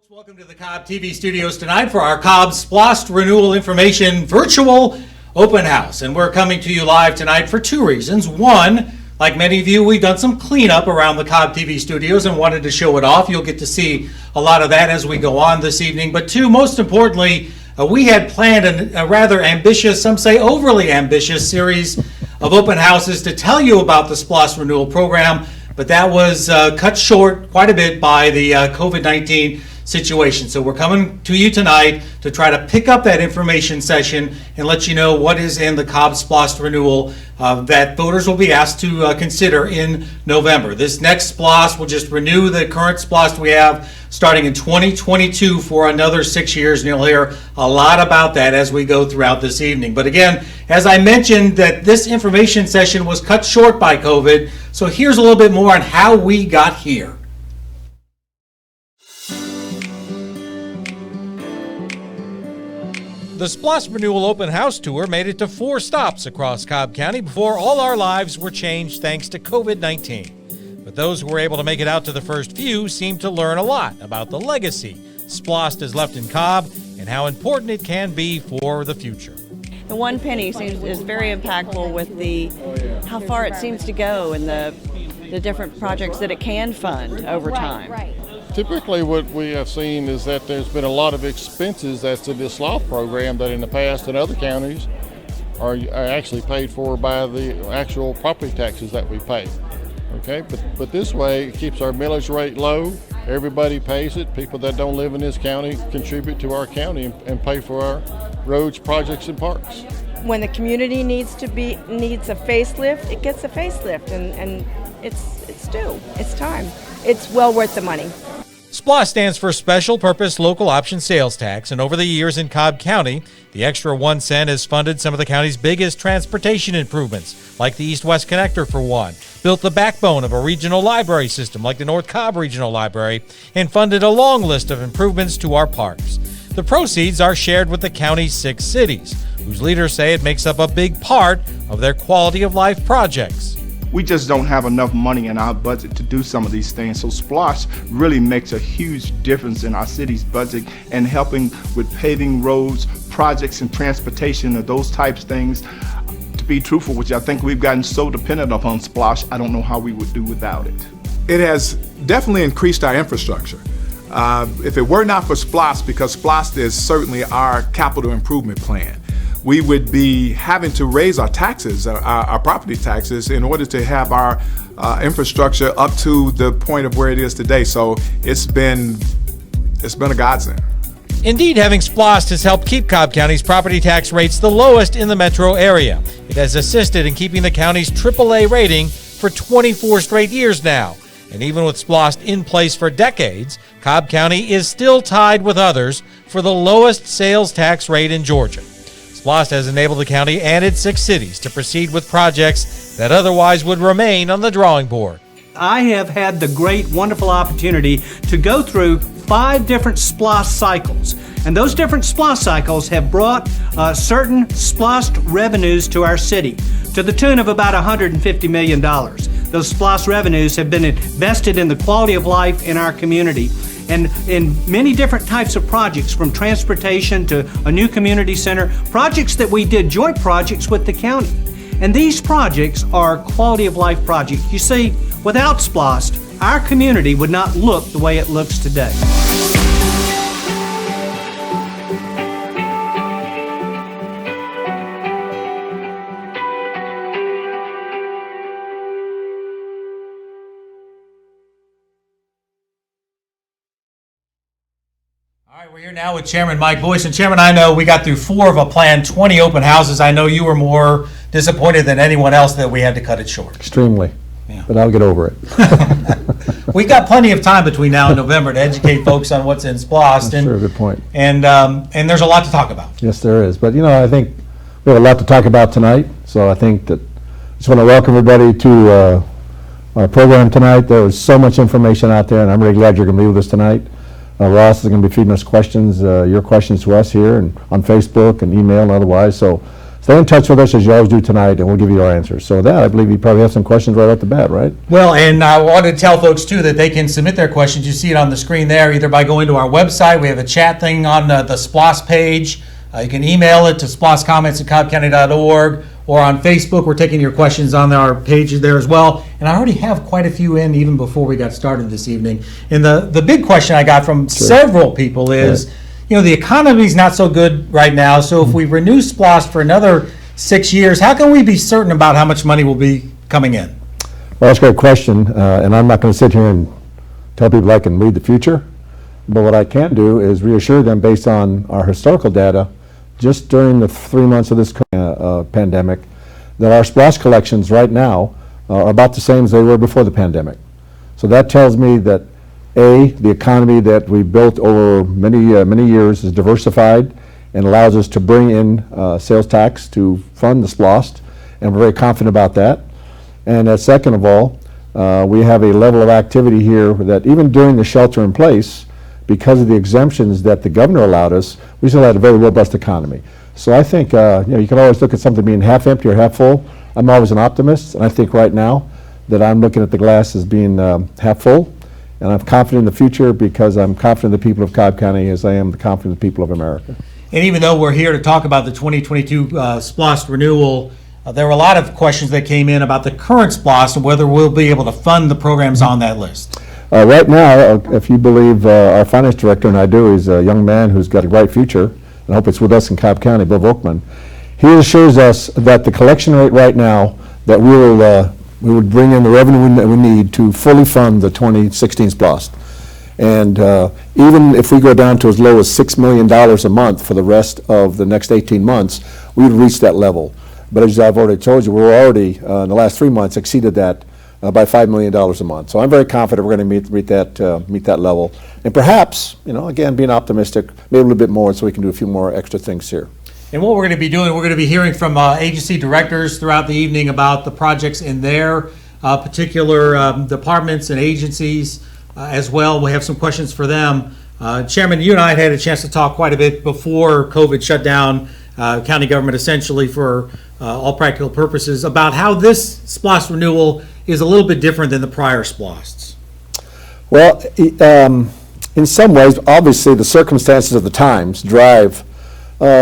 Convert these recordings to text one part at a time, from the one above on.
Welcome to the Cobb TV studios tonight for our Cobb SPLOST Renewal Information Virtual Open House. And we're coming to you live tonight for two reasons. One, like many of you, we've done some cleanup around the Cobb TV studios and wanted to show it off. You'll get to see a lot of that as we go on this evening. But two, most importantly, we had planned a rather ambitious, some say overly ambitious, series of open houses to tell you about the SPLOST Renewal Program. But that was cut short quite a bit by the COVID-19 situation. So we're coming to you tonight to try to pick up that information session and let you know what is in the Cobb SPLOST renewal that voters will be asked to consider in November. This next SPLOST will just renew the current SPLOST we have starting in 2022 for another 6 years, and you'll hear a lot about that as we go throughout this evening. But again, as I mentioned, that this information session was cut short by COVID, so here's a little bit more on how we got here. The SPLOST Renewal Open House Tour made it to 4 stops across Cobb County before all our lives were changed thanks to COVID-19. But those who were able to make it out to the first few seemed to learn a lot about the legacy SPLOST has left in Cobb and how important it can be for the future. The 1 penny is very impactful with the how far it seems to go and the different projects that it can fund over time. Right. Typically what we have seen is that there's been a lot of expenses as to this SPLOST program that in the past in other counties are actually paid for by the actual property taxes that we pay. Okay, but this way it keeps our millage rate low, everybody pays it, people that don't live in this county contribute to our county and pay for our roads, projects, and parks. When the community needs a facelift, it gets a facelift, and it's due. It's time. It's well worth the money. SPLOST stands for Special Purpose Local Option Sales Tax, and over the years in Cobb County, the extra 1 cent has funded some of the county's biggest transportation improvements, like the East-West Connector for one, built the backbone of a regional library system like the North Cobb Regional Library, and funded a long list of improvements to our parks. The proceeds are shared with the county's 6 cities, whose leaders say it makes up a big part of their quality of life projects. we just don't have enough money in our budget to do some of these things. So SPLOST really makes a huge difference in our city's budget and helping with paving roads, projects and transportation, and those types of things. To be truthful with you, I think we've gotten so dependent upon SPLOST, I don't know how we would do without it. It has definitely increased our infrastructure. If it were not for SPLOST, because SPLOST is certainly our capital improvement plan, we would be having to raise our taxes, our property taxes, in order to have our infrastructure up to the point of where it is today. So it's been a godsend. Indeed, having SPLOST has helped keep Cobb County's property tax rates the lowest in the metro area. It has assisted in keeping the county's AAA rating for 24 straight years now. And even with SPLOST in place for decades, Cobb County is still tied with others for the lowest sales tax rate in Georgia. SPLOST has enabled the county and its 6 cities to proceed with projects that otherwise would remain on the drawing board. I have had the great, wonderful opportunity to go through 5 different SPLOST cycles. And those different SPLOST cycles have brought certain SPLOST revenues to our city to the tune of about $150 million. Those SPLOST revenues have been invested in the quality of life in our community and in many different types of projects, from transportation to a new community center, projects that we did joint projects with the county. And these projects are quality of life projects. You see, without SPLOST, our community would not look the way it looks today. All right, we're here now with Chairman Mike Boyce. And Chairman, I know we got through 4 of a planned 20 open houses. I know you were more disappointed than anyone else that we had to cut it short. Extremely. Yeah. But I'll get over it. We've got plenty of time between now and November to educate folks on what's in SPLOST. And, sure, good point. And there's a lot to talk about. Yes, there is. But, I think we have a lot to talk about tonight. So I think that I just want to welcome everybody to our program tonight. There was so much information out there, and I'm really glad you're going to be with us tonight. Ross is going to be feeding us questions, your questions to us here and on Facebook and email and otherwise. So stay in touch with us as you always do tonight, and we'll give you our answers. So with that, I believe you probably have some questions right off the bat, right? Well, and I want to tell folks, too, that they can submit their questions. You see it on the screen there, either by going to our website. We have a chat thing on the SPLOST page. You can email it to splostcomments@cobbcounty.org, or on Facebook. We're taking your questions on our page there as well. And I already have quite a few in even before we got started this evening. And the big question I got from several people is, the economy's not so good right now, so if we renew SPLOST for another 6 years, how can we be certain about how much money will be coming in? Well, that's a great question, and I'm not going to sit here and tell people I can read the future, but what I can do is reassure them based on our historical data, just during the 3 months of this pandemic, that our SPLOST collections right now are about the same as they were before the pandemic. So that tells me that the economy that we built over many years is diversified and allows us to bring in sales tax to fund the SPLOST, and we're very confident about that. And second of all, we have a level of activity here that even during the shelter in place, because of the exemptions that the governor allowed us, we still had a very robust economy. So I think you can always look at something being half empty or half full. I'm always an optimist, and I think right now that I'm looking at the glass as being half full. And I'm confident in the future because I'm confident in the people of Cobb County as I am confident in the people of America. And even though we're here to talk about the 2022 SPLOST renewal, there were a lot of questions that came in about the current SPLOST and whether we'll be able to fund the programs on that list. Right now, if you believe our finance director, and I do, he's a young man who's got a bright future, and I hope it's with us in Cobb County, Bill Volkman. He assures us that the collection rate right now, that we would bring in the revenue that we need to fully fund the 2016 SPLOST. And even if we go down to as low as $6 million a month for the rest of the next 18 months, we would reach that level. But as I've already told you, we're already, in the last 3 months, exceeded that by $5 million a month. So I'm very confident we're going to meet that level. And perhaps, again, being optimistic, maybe a little bit more so we can do a few more extra things here. And what we're going to be doing, we're going to be hearing from agency directors throughout the evening about the projects in their particular departments and agencies as well. We have some questions for them. Chairman, you and I had a chance to talk quite a bit before COVID shut down county government essentially for all practical purposes, about how this SPLOST renewal is a little bit different than the prior SPLOSTs. Well, in some ways, obviously, the circumstances of the times drive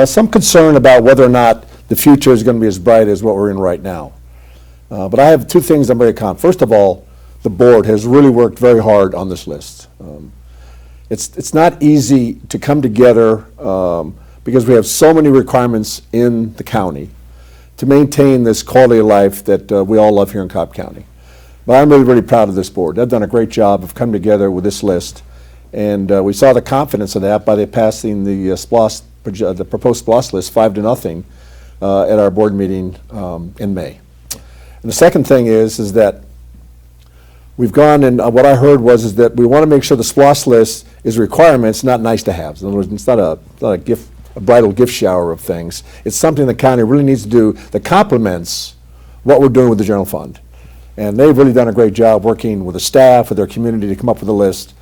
some concern about whether or not the future is going to be as bright as what we're in right now. But I have two things I'm very confident. First of all, the board has really worked very hard on this list. It's not easy to come together because we have so many requirements in the county to maintain this quality of life that we all love here in Cobb County. But I'm really, really proud of this board. They've done a great job of coming together with this list. And we saw the confidence of that by passing the the proposed SPLOST list 5-0 at our board meeting in May. And the second thing is that we've gone, and what I heard is that we want to make sure the SPLOST list is requirements, not nice to haves. In other words, it's not a gift, a bridal gift shower of things. It's something the county really needs to do that complements what we're doing with the general fund. And they've really done a great job working with the staff, with their community to come up with a list.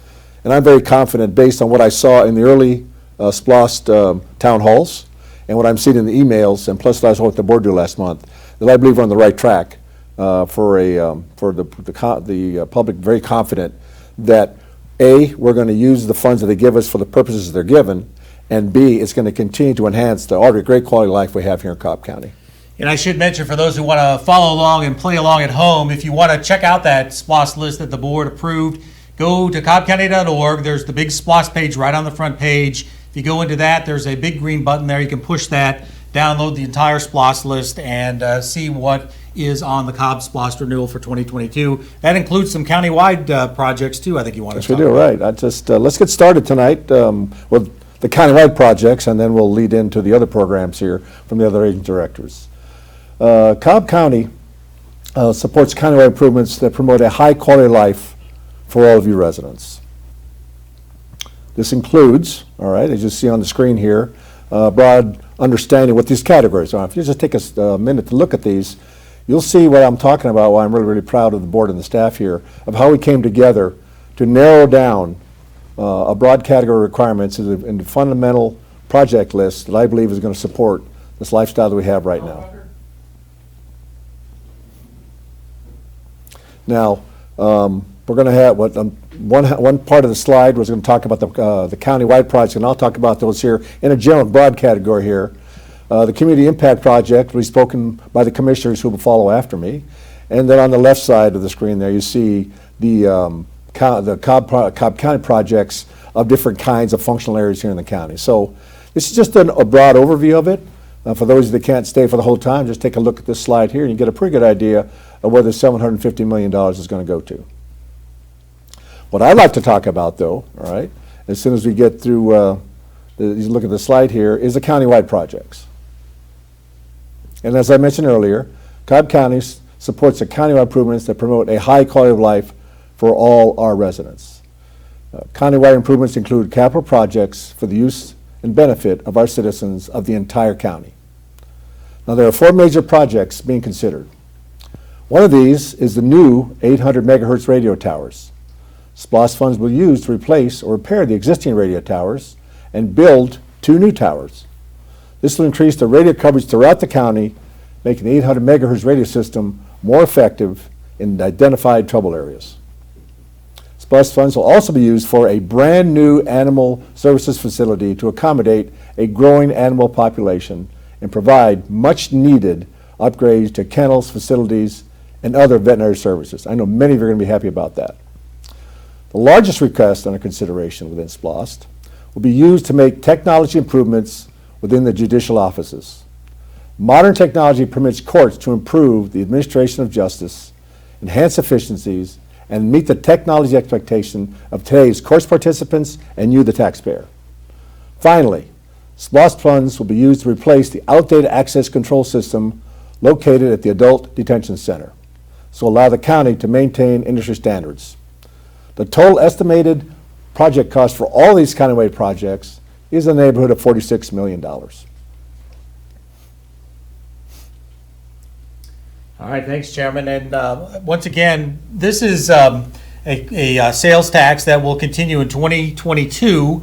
And I'm very confident, based on what I saw in the early SPLOST town halls and what I'm seeing in the emails, and plus what I saw what the board do last month, that I believe we're on the right track for the public, very confident that A, we're going to use the funds that they give us for the purposes they're given, and B, it's going to continue to enhance the already great quality of life we have here in Cobb County. And I should mention, for those who want to follow along and play along at home, if you want to check out that SPLOST list that the board approved, go to cobbcounty.org. There's the big SPLOST page right on the front page. If you go into that, there's a big green button there. You can push that, download the entire SPLOST list, and see what is on the Cobb SPLOST renewal for 2022. That includes some countywide projects, too, I think you want to talk about. Yes, we do, right. Let's get started tonight with the countywide projects, and then we'll lead into the other programs here from the other agency directors. Cobb County supports countywide improvements that promote a high quality of life for all of you residents. This includes, all right, as you see on the screen here, broad understanding what these categories are. If you just take a minute to look at these, you'll see what I'm talking about, why I'm really, really proud of the board and the staff here, of how we came together to narrow down a broad category of requirements in the fundamental project list that I believe is going to support this lifestyle that we have right now. Now, we're going to have one part of the slide was going to talk about the countywide projects, and I'll talk about those here in a general broad category here. The community impact project will be spoken by the commissioners who will follow after me, and then on the left side of the screen there you see the Cobb County projects of different kinds of functional areas here in the county. So this is just a broad overview of it. For those that can't stay for the whole time, just take a look at this slide here and you get a pretty good idea of where the $750 million is going to go to. What I'd like to talk about, though, all right, as soon as we get through, you look at the slide here, is the countywide projects. And as I mentioned earlier, Cobb County supports the countywide improvements that promote a high quality of life for all our residents. Countywide improvements include capital projects for the use and benefit of our citizens of the entire county. Now, there are 4 major projects being considered. One of these is the new 800 megahertz radio towers. SPLOST funds will be used to replace or repair the existing radio towers and build 2 new towers. This will increase the radio coverage throughout the county, making the 800 megahertz radio system more effective in identified trouble areas. SPLOST funds will also be used for a brand new animal services facility to accommodate a growing animal population and provide much needed upgrades to kennels, facilities, and other veterinary services. I know many of you are going to be happy about that. The largest request under consideration within SPLOST will be used to make technology improvements within the judicial offices. Modern technology permits courts to improve the administration of justice, enhance efficiencies, and meet the technology expectation of today's course participants and you, the taxpayer. Finally, SPLOST funds will be used to replace the outdated access control system located at the Adult Detention Center, so allow the county to maintain industry standards. The total estimated project cost for all these countywide projects is in the neighborhood of $46 million. All right, thanks, Chairman. And once again, this is a sales tax that will continue in 2022.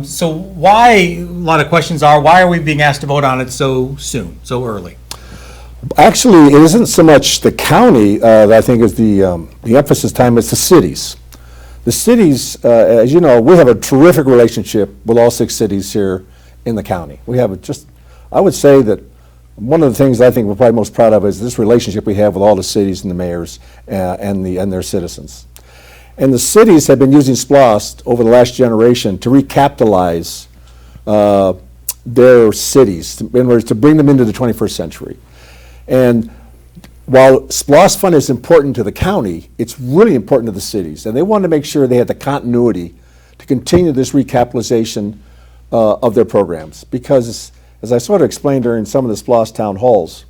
So why, a lot of questions are, why are we being asked to vote on it so soon, so early? Actually, it isn't so much the county that I think is the emphasis time, it's the cities. The cities, as you know, we have a terrific relationship with all 6 cities here in the county. We have I would say that one of the things I think we're probably most proud of is this relationship we have with all the cities and the mayors and their citizens. And the cities have been using SPLOST over the last generation to recapitalize their cities, in order to bring them into the 21st century. And while SPLOST fund is important to the county, it's really important to the cities. And they wanted to make sure they had the continuity to continue this recapitalization of their programs. Because, as I sort of explained during some of the SPLOST town halls,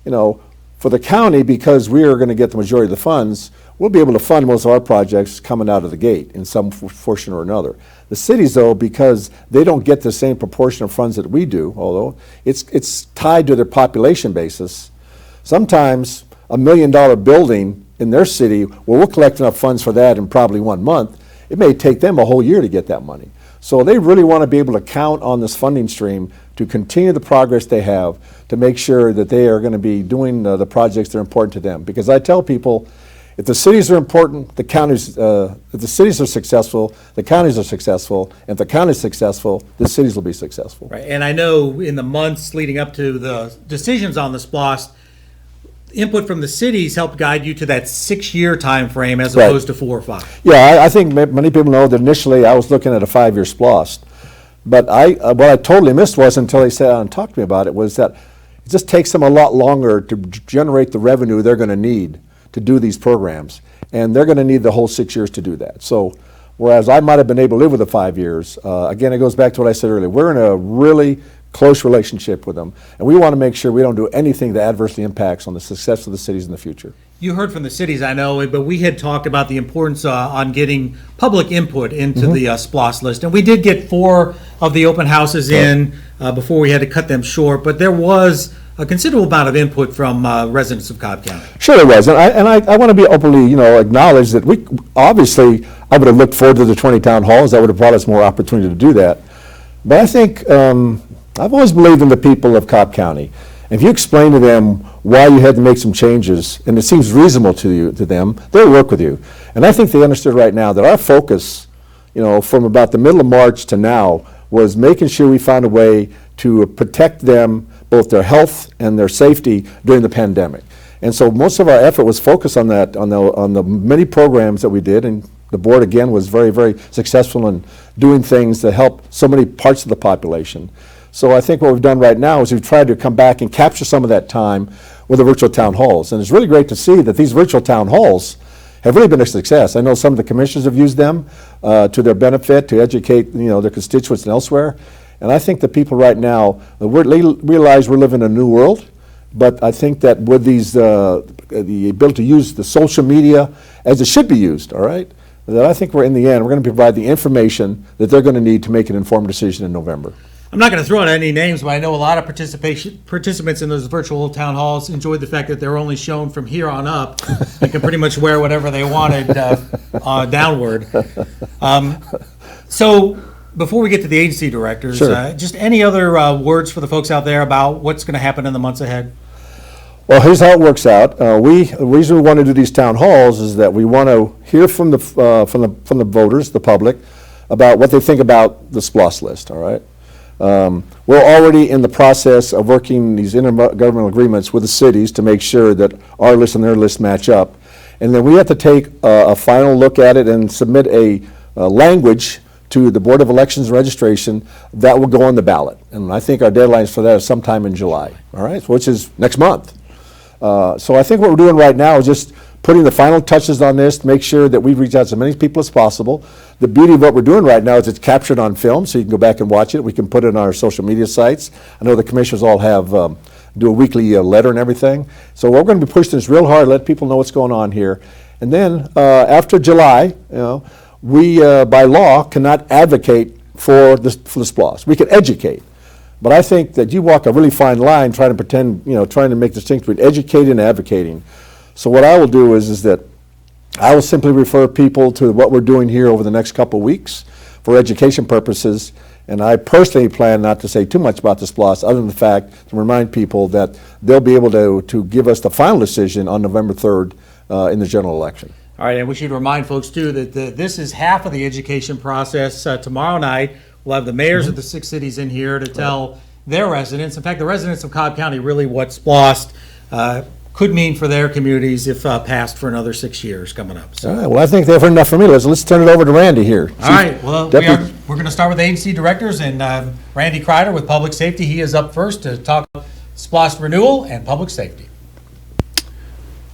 you know, for the county, because we are going to get the majority of the funds, we'll be able to fund most of our projects coming out of the gate in some portion or another. The cities, though, because they don't get the same proportion of funds that we do, although it's tied to their population basis, sometimes $1 million building in their city, well, we'll collect enough funds for that in probably 1 month. It may take them a whole year to get that money. So they really want to be able to count on this funding stream to continue the progress they have, to make sure that they are going to be doing the projects that are important to them. Because I tell people, if the cities are important, the counties, if the cities are successful, the counties are successful. And if the county's successful, the cities will be successful. Right, and I know in the months leading up to the decisions on the SPLOST, input from the cities helped guide you to that 6-year time frame as Right. opposed to 4 or 5. Yeah, I think many people know that initially I was looking at a 5-year SPLOST. But what I totally missed was, until they sat down and talked to me about it, was that it just takes them a lot longer to generate the revenue they're going to need to do these programs. And they're going to need the whole 6 years to do that. So whereas I might have been able to live with the 5 years, again, it goes back to what I said earlier. We're in a really close relationship with them. And we want to make sure we don't do anything that adversely impacts on the success of the cities in the future. You heard from the cities, I know, but we had talked about the importance on getting public input into the SPLOST list. And we did get 4 of the open houses in before we had to cut them short, but there was a considerable amount of input from residents of Cobb County. Sure there was, and I want to be openly, acknowledge that we, obviously, I would have looked forward to the 20 town halls. That would have brought us more opportunity to do that. But I think, I've always believed in the people of Cobb County. If you explain to them why you had to make some changes, and it seems reasonable to them, they'll work with you. And I think they understood right now that our focus, from about the middle of March to now, was making sure we found a way to protect them, both their health and their safety during the pandemic. And so most of our effort was focused on that, on the many programs that we did, and the board again was very, very successful in doing things that help so many parts of the population. So I think what we've done right now is we've tried to come back and capture some of that time with the virtual town halls. And it's really great to see that these virtual town halls have really been a success. I know some of the commissioners have used them to their benefit, to educate their constituents and elsewhere. And I think the people right now, they realize we're living in a new world. But I think that with these, the ability to use the social media as it should be used, all right, that I think in the end, we're going to provide the information that they're going to need to make an informed decision in November. I'm not going to throw out any names, but I know a lot of participants in those virtual town halls enjoyed the fact that they're only shown from here on up and can pretty much wear whatever they wanted downward. So before we get to the agency directors, Sure. Just any other words for the folks out there about what's going to happen in the months ahead? Well, here's how it works out. The reason we want to do these town halls is that we want to hear from the voters, the public, about what they think about the SPLOST list, all right? We're already in the process of working these intergovernmental agreements with the cities to make sure that our list and their list match up. And then we have to take a final look at it and submit a language to the Board of Elections and Registration that will go on the ballot. And I think our deadlines for that is sometime in July, all right, which is next month. So I think what we're doing right now is just putting the final touches on this to make sure that we reach out to as many people as possible. The beauty of what we're doing right now is it's captured on film, so you can go back and watch it. We can put it on our social media sites. I know the commissioners all have do a weekly letter and everything. So we're going to be pushing this real hard, let people know what's going on here. And then after July, we by law cannot advocate for the SPLOST. We can educate. But I think that you walk a really fine line trying to pretend, trying to make distinction between educating and advocating. So what I will do is that I will simply refer people to what we're doing here over the next couple of weeks for education purposes, And I personally plan not to say too much about the SPLOST, other than the fact to remind people that they'll be able to give us the final decision on November 3rd in the general election. All right, and we should remind folks too that this is half of the education process. Tomorrow night, we'll have the mayors of the 6 cities in here to tell their residents, in fact, the residents of Cobb County, really what SPLOST could mean for their communities if passed for another 6 years coming up. So. All right, well, I think they've heard enough from me. Let's turn it over to Randy here. All right, well, we're going to start with agency directors, and Randy Kreider with Public Safety. He is up first to talk about SPLOST renewal and public safety.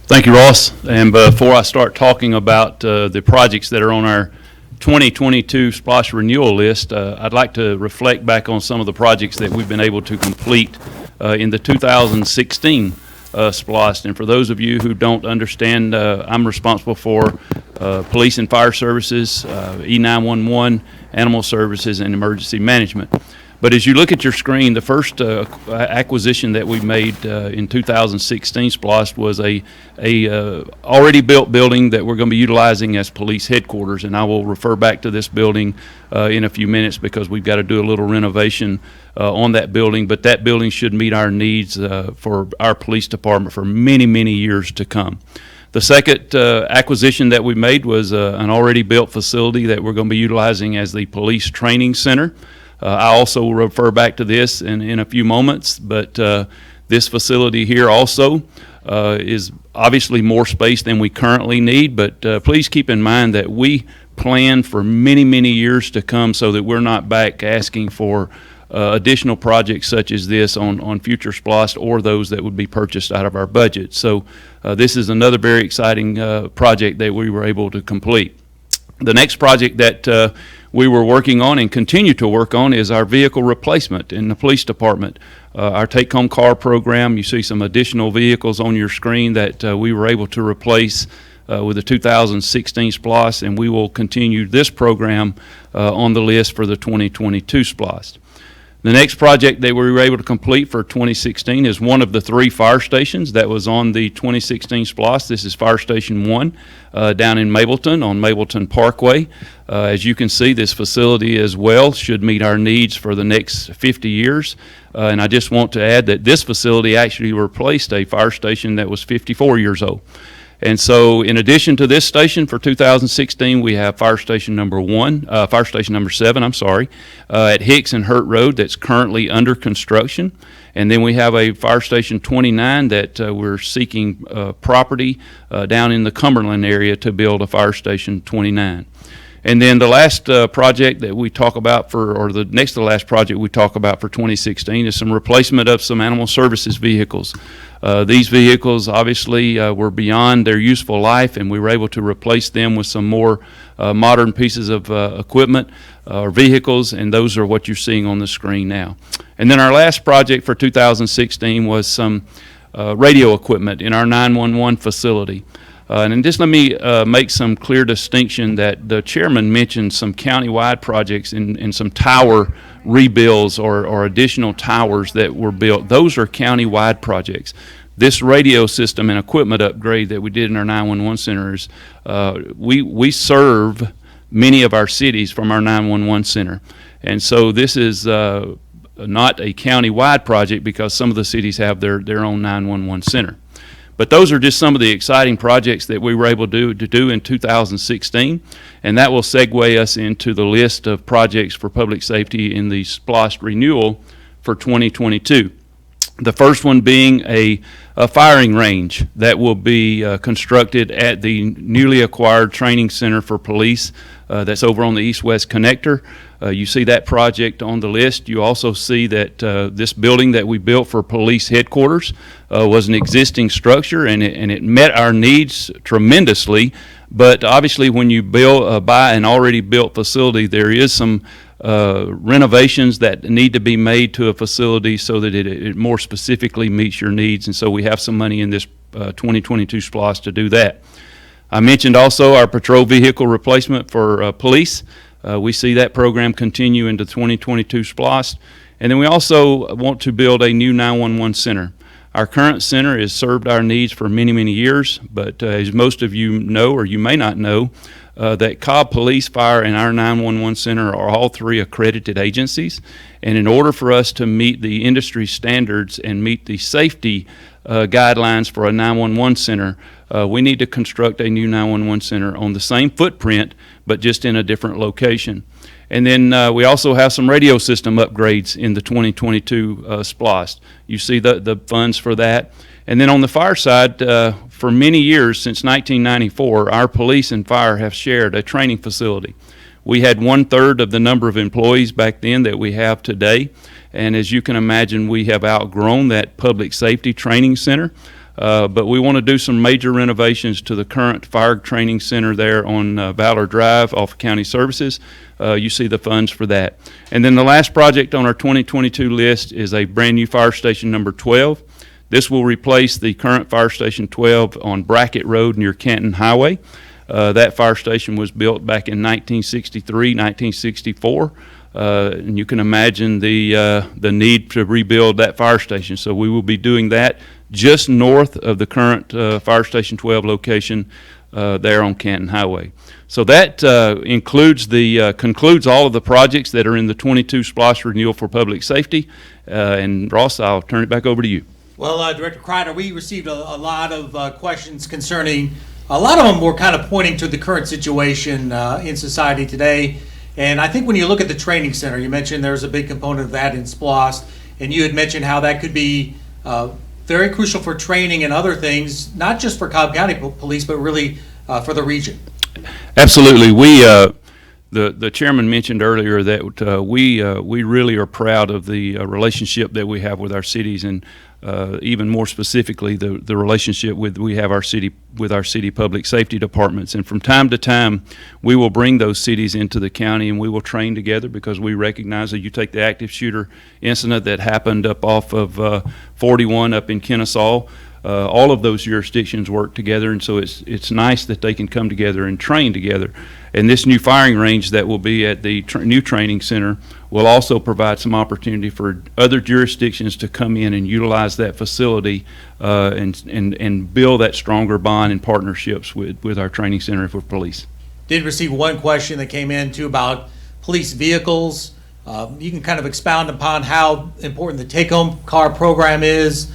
Thank you, Ross. And before I start talking about the projects that are on our 2022 SPLOST renewal list, I'd like to reflect back on some of the projects that we've been able to complete in the 2016 SPLOST. And for those of you who don't understand, I'm responsible for police and fire services, E911, animal services, and emergency management. But as you look at your screen, the first acquisition that we made in 2016 SPLOST was a already built building that we're going to be utilizing as police headquarters, and I will refer back to this building in a few minutes because we've got to do a little renovation on that building, but that building should meet our needs for our police department for many, many years to come. The second acquisition that we made was an already built facility that we're going to be utilizing as the police training center. I also will refer back to this in a few moments, but this facility here also is obviously more space than we currently need, but please keep in mind that we plan for many, many years to come so that we're not back asking for additional projects such as this on future SPLOST or those that would be purchased out of our budget. So this is another very exciting project that we were able to complete. The next project that we were working on and continue to work on is our vehicle replacement in the police department. Our take-home car program, you see some additional vehicles on your screen that we were able to replace with the 2016 SPLOST, and we will continue this program on the list for the 2022 SPLOST. The next project that we were able to complete for 2016 is one of the 3 fire stations that was on the 2016 SPLOST. This is Fire Station 1 down in Mableton on Mableton Parkway. As you can see, this facility as well should meet our needs for the next 50 years. And I just want to add that this facility actually replaced a fire station that was 54 years old. And so in addition to this station for 2016, we have fire station number 7, at Hicks and Hurt Road that's currently under construction. And then we have a fire station 29 that we're seeking property down in the Cumberland area to build a fire station 29. And then the last project that we talk about or the next to the last project we talk about for 2016 is some replacement of some animal services vehicles. These vehicles obviously were beyond their useful life, and we were able to replace them with some more modern pieces of equipment or vehicles, and those are what you're seeing on the screen now. And then our last project for 2016 was some radio equipment in our 911 facility. And just let me make some clear distinction that the chairman mentioned some countywide projects and some tower rebuilds or additional towers that were built. Those are countywide projects. This radio system and equipment upgrade that we did in our 911 centers, we serve many of our cities from our 911 center. And so this is not a countywide project because some of the cities have their own 911 center. But those are just some of the exciting projects that we were able to do in 2016, and that will segue us into the list of projects for public safety in the SPLOST renewal for 2022. The first one being a firing range that will be constructed at the newly acquired training center for police that's over on the east-west connector. You see that project on the list. You also see that this building that we built for police headquarters was an existing structure, and it met our needs tremendously. But obviously when you buy an already built facility, there is some renovations that need to be made to a facility so that it more specifically meets your needs, and so we have some money in this 2022 SPLOST to do that. I mentioned also our patrol vehicle replacement for police. We see that program continue into 2022 SPLOST. And then we also want to build a new 911 center. Our current center has served our needs for many, many years, but as most of you know, or you may not know, that Cobb Police, Fire, and our 911 Center are all three accredited agencies. And in order for us to meet the industry standards and meet the safety guidelines for a 911 center, we need to construct a new 911 center on the same footprint, but just in a different location. And then we also have some radio system upgrades in the 2022 SPLOST. You see the funds for that. And then on the fire side, for many years, since 1994, our police and fire have shared a training facility. We had 1/3 of the number of employees back then that we have today. And as you can imagine, we have outgrown that public safety training center. But we want to do some major renovations to the current fire training center there on Valor Drive off of County Services. You see the funds for that. And then the last project on our 2022 list is a brand new fire station number 12. This will replace the current fire station 12 on Brackett Road near Canton Highway. That fire station was built back in 1963, 1964. And you can imagine the need to rebuild that fire station. So we will be doing that just north of the current Fire Station 12 location there on Canton Highway. So that concludes all of the projects that are in the 22 SPLOST renewal for public safety. And Ross, I'll turn it back over to you. Well, Director Kreider, we received a lot of questions concerning, a lot of them were kind of pointing to the current situation in society today. And I think when you look at the training center, you mentioned there's a big component of that in SPLOST, and you had mentioned how that could be very crucial for training and other things, not just for Cobb County Police, but really for the region. Absolutely. The chairman mentioned earlier that we really are proud of the relationship that we have with our cities, and even more specifically the relationship we have with our city public safety departments. And from time to time, we will bring those cities into the county and we will train together, because we recognize that you take the active shooter incident that happened up off of 41 up in Kennesaw. All of those jurisdictions work together, and so it's nice that they can come together and train together. And this new firing range that will be at the new training center will also provide some opportunity for other jurisdictions to come in and utilize that facility and build that stronger bond and partnerships with our training center for police. Did receive one question that came in too about police vehicles. You can kind of expound upon how important the take-home car program is.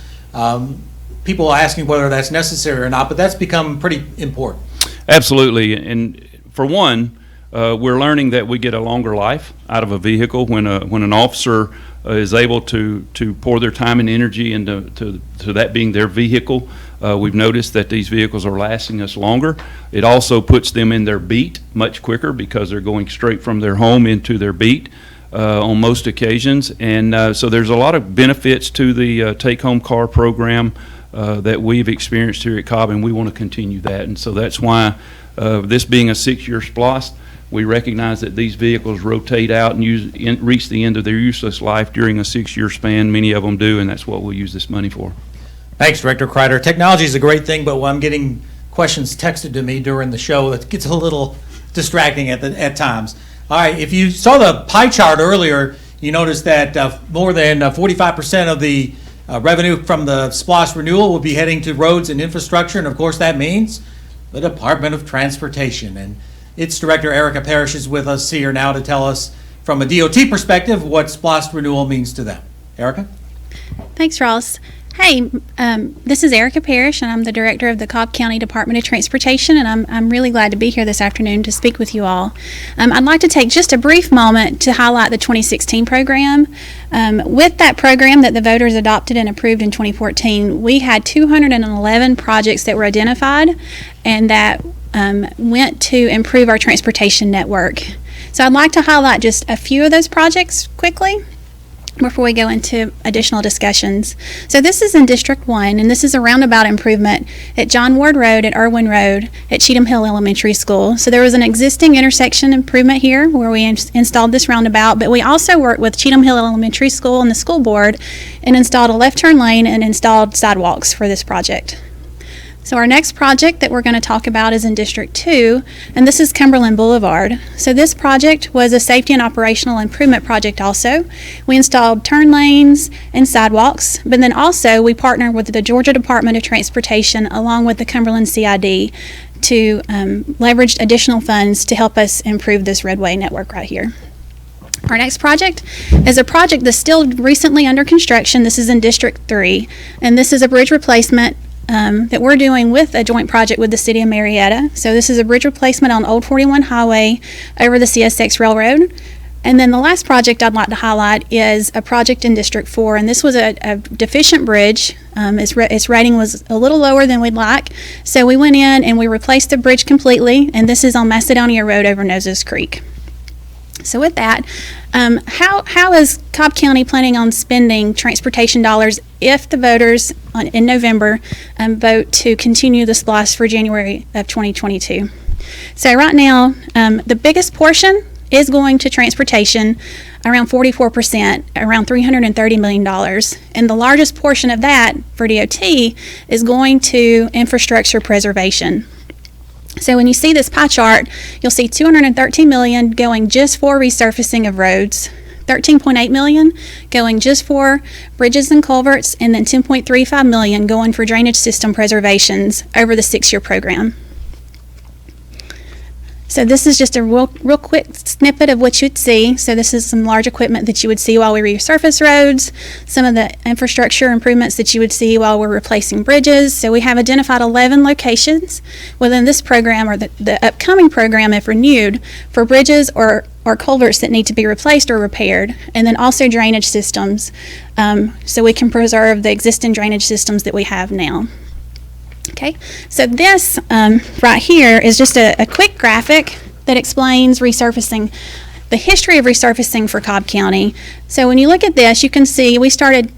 People asking whether that's necessary or not, but that's become pretty important. Absolutely, and for one, we're learning that we get a longer life out of a vehicle when an officer is able to pour their time and energy into to that being their vehicle. We've noticed that these vehicles are lasting us longer. It also puts them in their beat much quicker, because they're going straight from their home into their beat on most occasions. And so there's a lot of benefits to the take-home car program that we've experienced here at Cobb, and we want to continue that. And so that's why this being a 6-year SPLOST, we recognize that these vehicles rotate out and reach the end of their useless life during a 6-year span. Many of them do, and that's what we'll use this money for. Thanks, Director Kreider. Technology is a great thing, but when I'm getting questions texted to me during the show, it gets a little distracting at times. All right, if you saw the pie chart earlier, you noticed that more than 45% of the revenue from the SPLOST renewal will be heading to roads and infrastructure, and of course that means the Department of Transportation. And its Director Erica Parrish is with us here now to tell us from a DOT perspective what SPLOST renewal means to them. Erica? Thanks, Ross. Hey, this is Erica Parrish, and I'm the Director of the Cobb County Department of Transportation, and I'm really glad to be here this afternoon to speak with you all. I'd like to take just a brief moment to highlight the 2016 program. With that program that the voters adopted and approved in 2014, we had 211 projects that were identified and that went to improve our transportation network. So I'd like to highlight just a few of those projects quickly before we go into additional discussions. So this is in District 1, and this is a roundabout improvement at John Ward Road, at Irwin Road, at Cheatham Hill Elementary School. So there was an existing intersection improvement here where we installed this roundabout, but we also worked with Cheatham Hill Elementary School and the school board and installed a left turn lane and installed sidewalks for this project. So our next project that we're going to talk about is in District 2, and this is Cumberland Boulevard. So this project was a safety and operational improvement project also. We installed turn lanes and sidewalks, but then also we partnered with the Georgia Department of Transportation along with the Cumberland CID to leverage additional funds to help us improve this roadway network right here. Our next project is a project that's still recently under construction. This is in District 3, and this is a bridge replacement that we're doing with a joint project with the City of Marietta. So this is a bridge replacement on Old 41 Highway over the CSX Railroad. And then the last project I'd like to highlight is a project in District 4, and this was a deficient bridge. Its rating was a little lower than we'd like, so we went in and we replaced the bridge completely, and this is on Macedonia Road over Noses Creek. So with that, how is Cobb County planning on spending transportation dollars if the voters in November vote to continue the SPLOST for January of 2022? So right now, the biggest portion is going to transportation, around 44%, around $330 million. And the largest portion of that for DOT is going to infrastructure preservation. So when you see this pie chart, you'll see $213 million going just for resurfacing of roads, $13.8 million going just for bridges and culverts, and then $10.35 million going for drainage system preservations over the 6-year program. So this is just a real quick snippet of what you'd see. So this is some large equipment that you would see while we resurface roads, some of the infrastructure improvements that you would see while we're replacing bridges. So we have identified 11 locations within this program, or the upcoming program if renewed, for bridges or culverts that need to be replaced or repaired, and then also drainage systems, so we can preserve the existing drainage systems that we have now. Okay, so this right here is just a quick graphic that explains resurfacing, the history of resurfacing for Cobb County. So when you look at this, you can see we started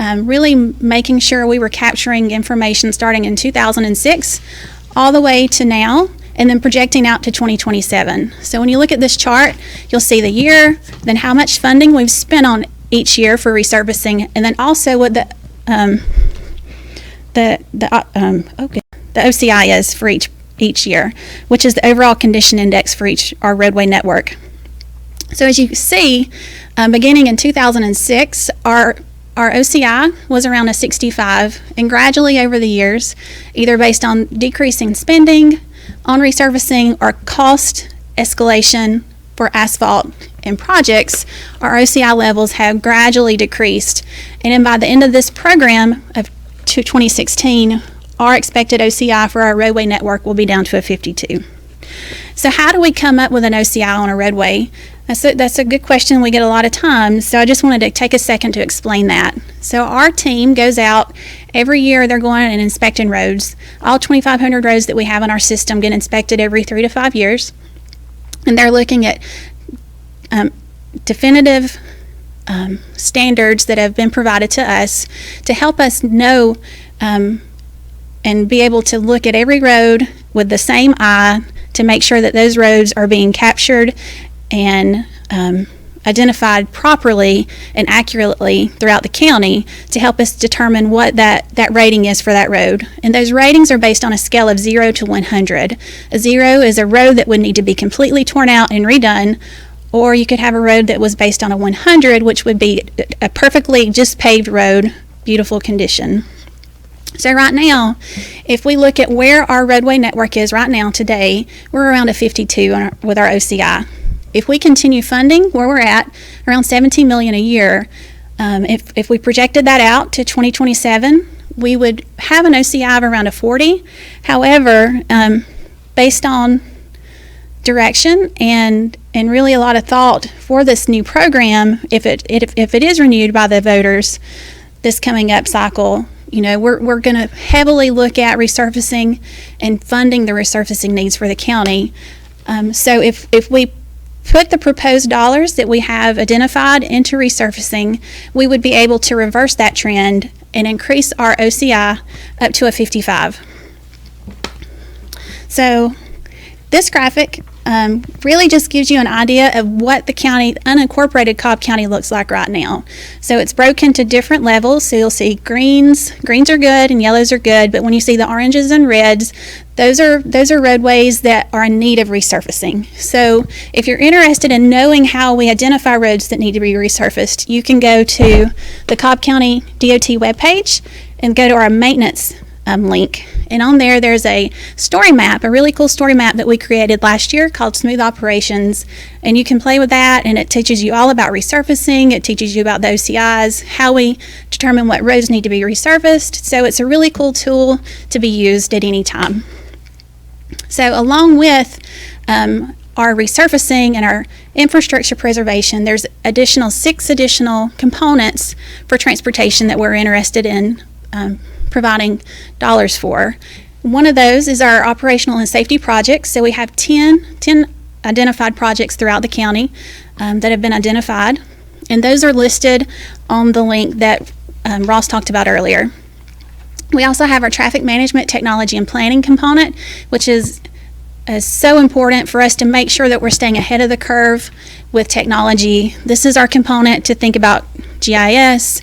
really making sure we were capturing information starting in 2006 all the way to now, and then projecting out to 2027. So when you look at this chart, you'll see the year, then how much funding we've spent on each year for resurfacing, and then also what the OCI is for each year, which is the overall condition index for our roadway network. So as you see, beginning in 2006, our OCI was around a 65, and gradually over the years, either based on decreasing spending on resurfacing or cost escalation for asphalt and projects, our OCI levels have gradually decreased. And then by the end of this program of 2016, our expected OCI for our roadway network will be down to a 52. So how do we come up with an OCI on a roadway? That's a good question we get a lot of times, so I just wanted to take a second to explain that. So our team goes out every year, they're going and inspecting roads. All 2,500 roads that we have in our system get inspected every 3 to 5 years, and they're looking at definitive standards that have been provided to us to help us know and be able to look at every road with the same eye to make sure that those roads are being captured and identified properly and accurately throughout the county to help us determine what that rating is for that road. And those ratings are based on a scale of 0 to 100. A 0 is a road that would need to be completely torn out and redone, or you could have a road that was based on a 100, which would be a perfectly just paved road, beautiful condition. So right now, if we look at where our roadway network is right now today, we're around a 52 with our OCI. If we continue funding where we're at, around $17 million a year, if we projected that out to 2027, we would have an OCI of around a 40. However, based on direction and really a lot of thought for this new program, if it is renewed by the voters this coming up cycle, you know, we're going to heavily look at resurfacing and funding the resurfacing needs for the county. So if we put the proposed dollars that we have identified into resurfacing, we would be able to reverse that trend and increase our OCI up to a 55. So this graphic really just gives you an idea of what the county, unincorporated Cobb County, looks like right now. So it's broken to different levels. So you'll see greens are good and yellows are good, but when you see the oranges and reds, those are roadways that are in need of resurfacing. So if you're interested in knowing how we identify roads that need to be resurfaced, you can go to the Cobb County DOT webpage and go to our maintenance link. And on there's a story map, a really cool story map that we created last year called Smooth Operations. And you can play with that, and it teaches you all about resurfacing. It teaches you about the OCIs, how we determine what roads need to be resurfaced. So it's a really cool tool to be used at any time. So along with our resurfacing and our infrastructure preservation, there's 6 additional components for transportation that we're interested in providing dollars for. One of those is our operational and safety projects. So we have 10 identified projects throughout the county that have been identified, and those are listed on the link that Ross talked about earlier. We also have our traffic management technology and planning component, which is so important for us to make sure that we're staying ahead of the curve with technology. This is our component to think about GIS,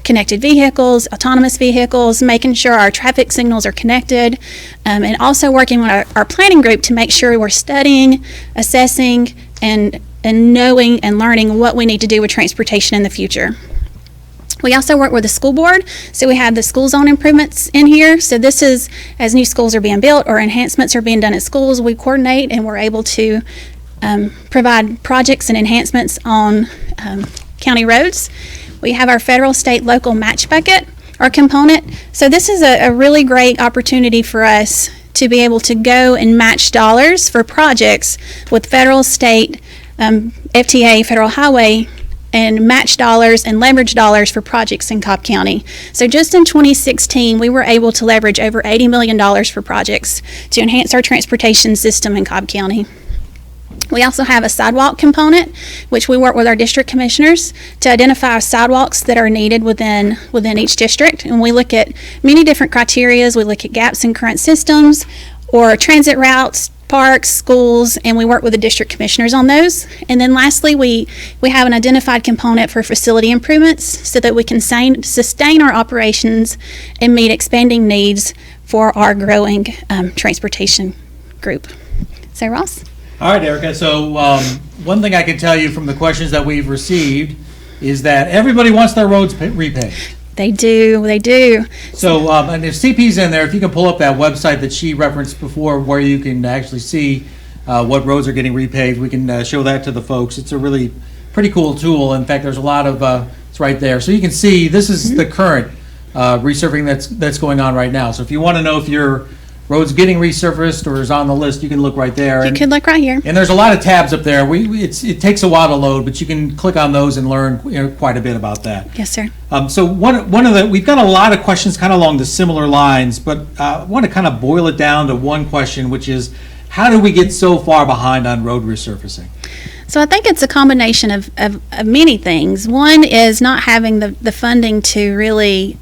connected vehicles, autonomous vehicles, making sure our traffic signals are connected, and also working with our planning group to make sure we're studying, assessing, and knowing and learning what we need to do with transportation in the future. We also work with the school board, so we have the school zone improvements in here. So this is as new schools are being built or enhancements are being done at schools, we coordinate and we're able to provide projects and enhancements on county roads. We have our federal, state, local match bucket, our component. So this is a really great opportunity for us to be able to go and match dollars for projects with federal, state, FTA, federal highway, and match dollars and leverage dollars for projects in Cobb County. So just in 2016, we were able to leverage over $80 million for projects to enhance our transportation system in Cobb County. We also have a sidewalk component, which we work with our district commissioners to identify sidewalks that are needed within each district. And we look at many different criteria. We look at gaps in current systems or transit routes, parks, schools, and we work with the district commissioners on those. And then lastly, we have an identified component for facility improvements so that we can sustain our operations and meet expanding needs for our growing transportation group. So, Ross? All right, Erica. So one thing I can tell you from the questions that we've received is that everybody wants their roads repaved. They do. So, and if CP's in there, if you can pull up that website that she referenced before where you can actually see what roads are getting repaved, we can show that to the folks. It's a really pretty cool tool. In fact, there's a lot of, it's right there. So you can see this is the current resurfacing that's going on right now. So if you want to know if your road's getting resurfaced or is on the list, you can look right there. You can look right here. And there's a lot of tabs up there. It takes a while to load, but you can click on those and learn quite a bit about that. Yes, sir. So we've got a lot of questions kind of along the similar lines, but I want to kind of boil it down to one question, which is, how do we get so far behind on road resurfacing? So I think it's a combination of many things. One is not having the funding to really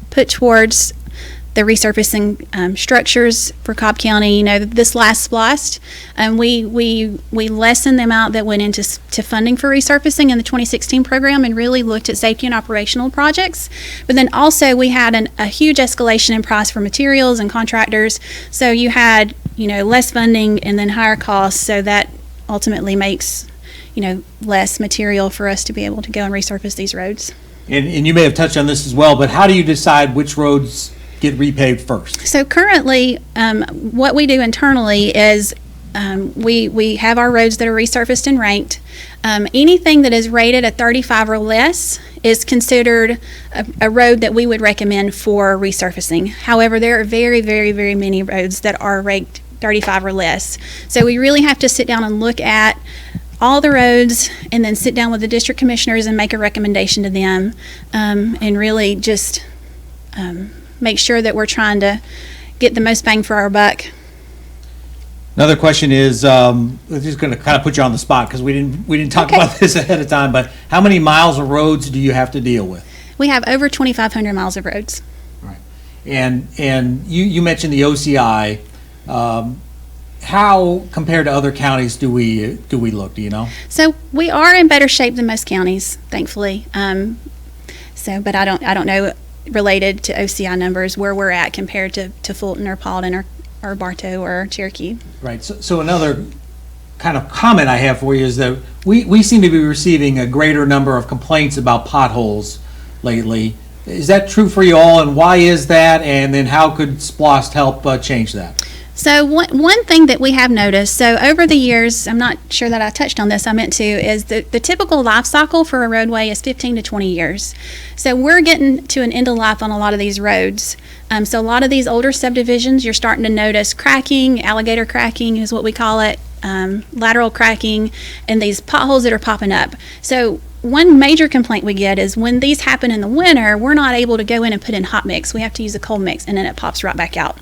put towards the resurfacing structures for Cobb County. You know, this last SPLOST, we lessened the amount that went into funding for resurfacing in the 2016 program and really looked at safety and operational projects. But then also we had a huge escalation in price for materials and contractors. So you had, less funding and then higher costs. So that ultimately makes, less material for us to be able to go and resurface these roads. And you may have touched on this as well, but how do you decide which roads get repaved first? So currently, what we do internally is we have our roads that are resurfaced and ranked. Anything that is rated a 35 or less is considered a road that we would recommend for resurfacing. However, there are very, very, very many roads that are ranked 35 or less. So we really have to sit down and look at all the roads and then sit down with the district commissioners and make a recommendation to them, and really just make sure that we're trying to get the most bang for our buck. Another question is, this is going to kind of put you on the spot because we didn't talk about this ahead of time, but how many miles of roads do you have to deal with? We have over 2,500 miles of roads. Right. And you mentioned the OCI. how compared to other counties do we look? Do you know? So we are in better shape than most counties, thankfully. But I don't know related to OCI numbers where we're at compared to Fulton or Paulden or Bartow or Cherokee. Right. So another kind of comment I have for you is that we seem to be receiving a greater number of complaints about potholes lately. Is that true for you all, and why is that? And then how could SPLOST help change that? So one thing that we have noticed, so over the years, I'm not sure that I touched on this, I meant to, is the typical life cycle for a roadway is 15 to 20 years. So we're getting to an end of life on a lot of these roads. So a lot of these older subdivisions, you're starting to notice cracking, alligator cracking is what we call it, lateral cracking, and these potholes that are popping up. So one major complaint we get is when these happen in the winter, we're not able to go in and put in hot mix. We have to use a cold mix, and then it pops right back out.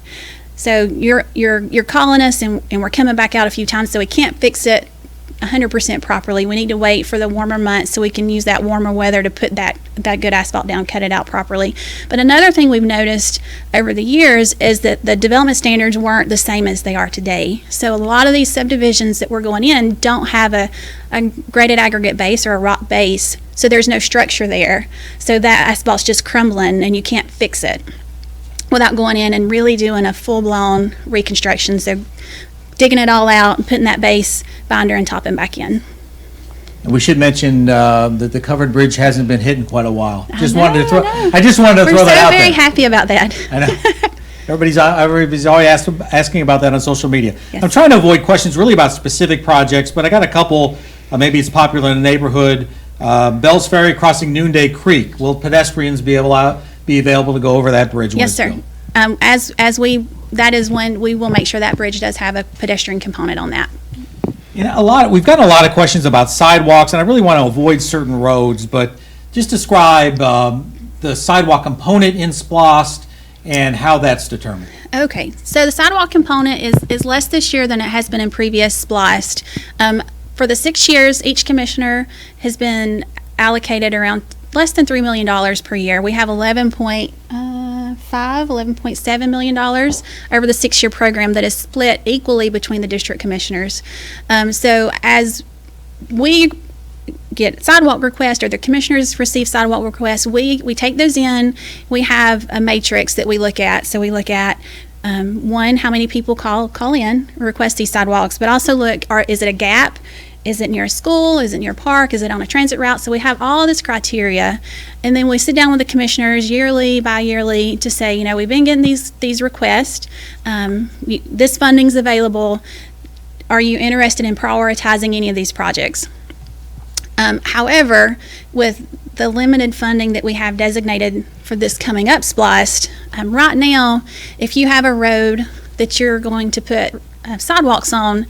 So you're calling us, and we're coming back out a few times, so we can't fix it 100% properly. We need to wait for the warmer months so we can use that warmer weather to put that good asphalt down, cut it out properly. But another thing we've noticed over the years is that the development standards weren't the same as they are today. So a lot of these subdivisions that we're going in don't have a graded aggregate base or a rock base, so there's no structure there. So that asphalt's just crumbling, and you can't fix it without going in and really doing a full-blown reconstruction. So digging it all out and putting that base binder and topping back in. And we should mention that the covered bridge hasn't been hit in quite a while. I just know. wanted to throw that out there. We're so very happy about that. I know. Everybody's always asking about that on social media. Yes. I'm trying to avoid questions really about specific projects, but I got a couple. Maybe it's popular in the neighborhood. Bell's Ferry crossing Noonday Creek. Will pedestrians be available to go over that bridge? Yes, sir. That is when we will make sure that bridge does have a pedestrian component on that. You know, we've gotten a lot of questions about sidewalks, and I really want to avoid certain roads, but just describe the sidewalk component in SPLOST and how that's determined. Okay, so the sidewalk component is less this year than it has been in previous SPLOST. For the 6 years, each commissioner has been allocated around less than $3 million per year. We have $11.7 million over the 6-year program that is split equally between the district commissioners. So as we get sidewalk requests or the commissioners receive sidewalk requests, we take those in. We have a matrix that we look at. So we look at one, how many people call in, request these sidewalks, but also look, is it a gap? Is it near a school? Is it near a park? Is it on a transit route? So we have all this criteria, and then we sit down with the commissioners yearly, bi-yearly to say, you know, we've been getting these requests. This funding's available. Are you interested in prioritizing any of these projects? However, with the limited funding that we have designated for this coming up SPLOST, right now, if you have a road that you're going to put sidewalks on,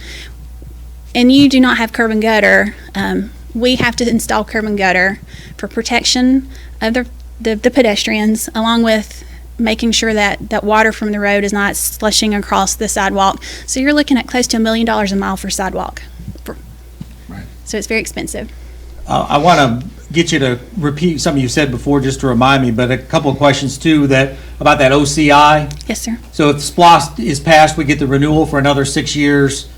and you do not have curb and gutter, we have to install curb and gutter for protection of the pedestrians, along with making sure that water from the road is not slushing across the sidewalk. So you're looking at close to $1 million a mile for sidewalk. Right. So it's very expensive. I want to get you to repeat something you said before just to remind me, but a couple of questions too about that OCI. Yes, sir. So if SPLOST is passed, we get the renewal for another 6 years.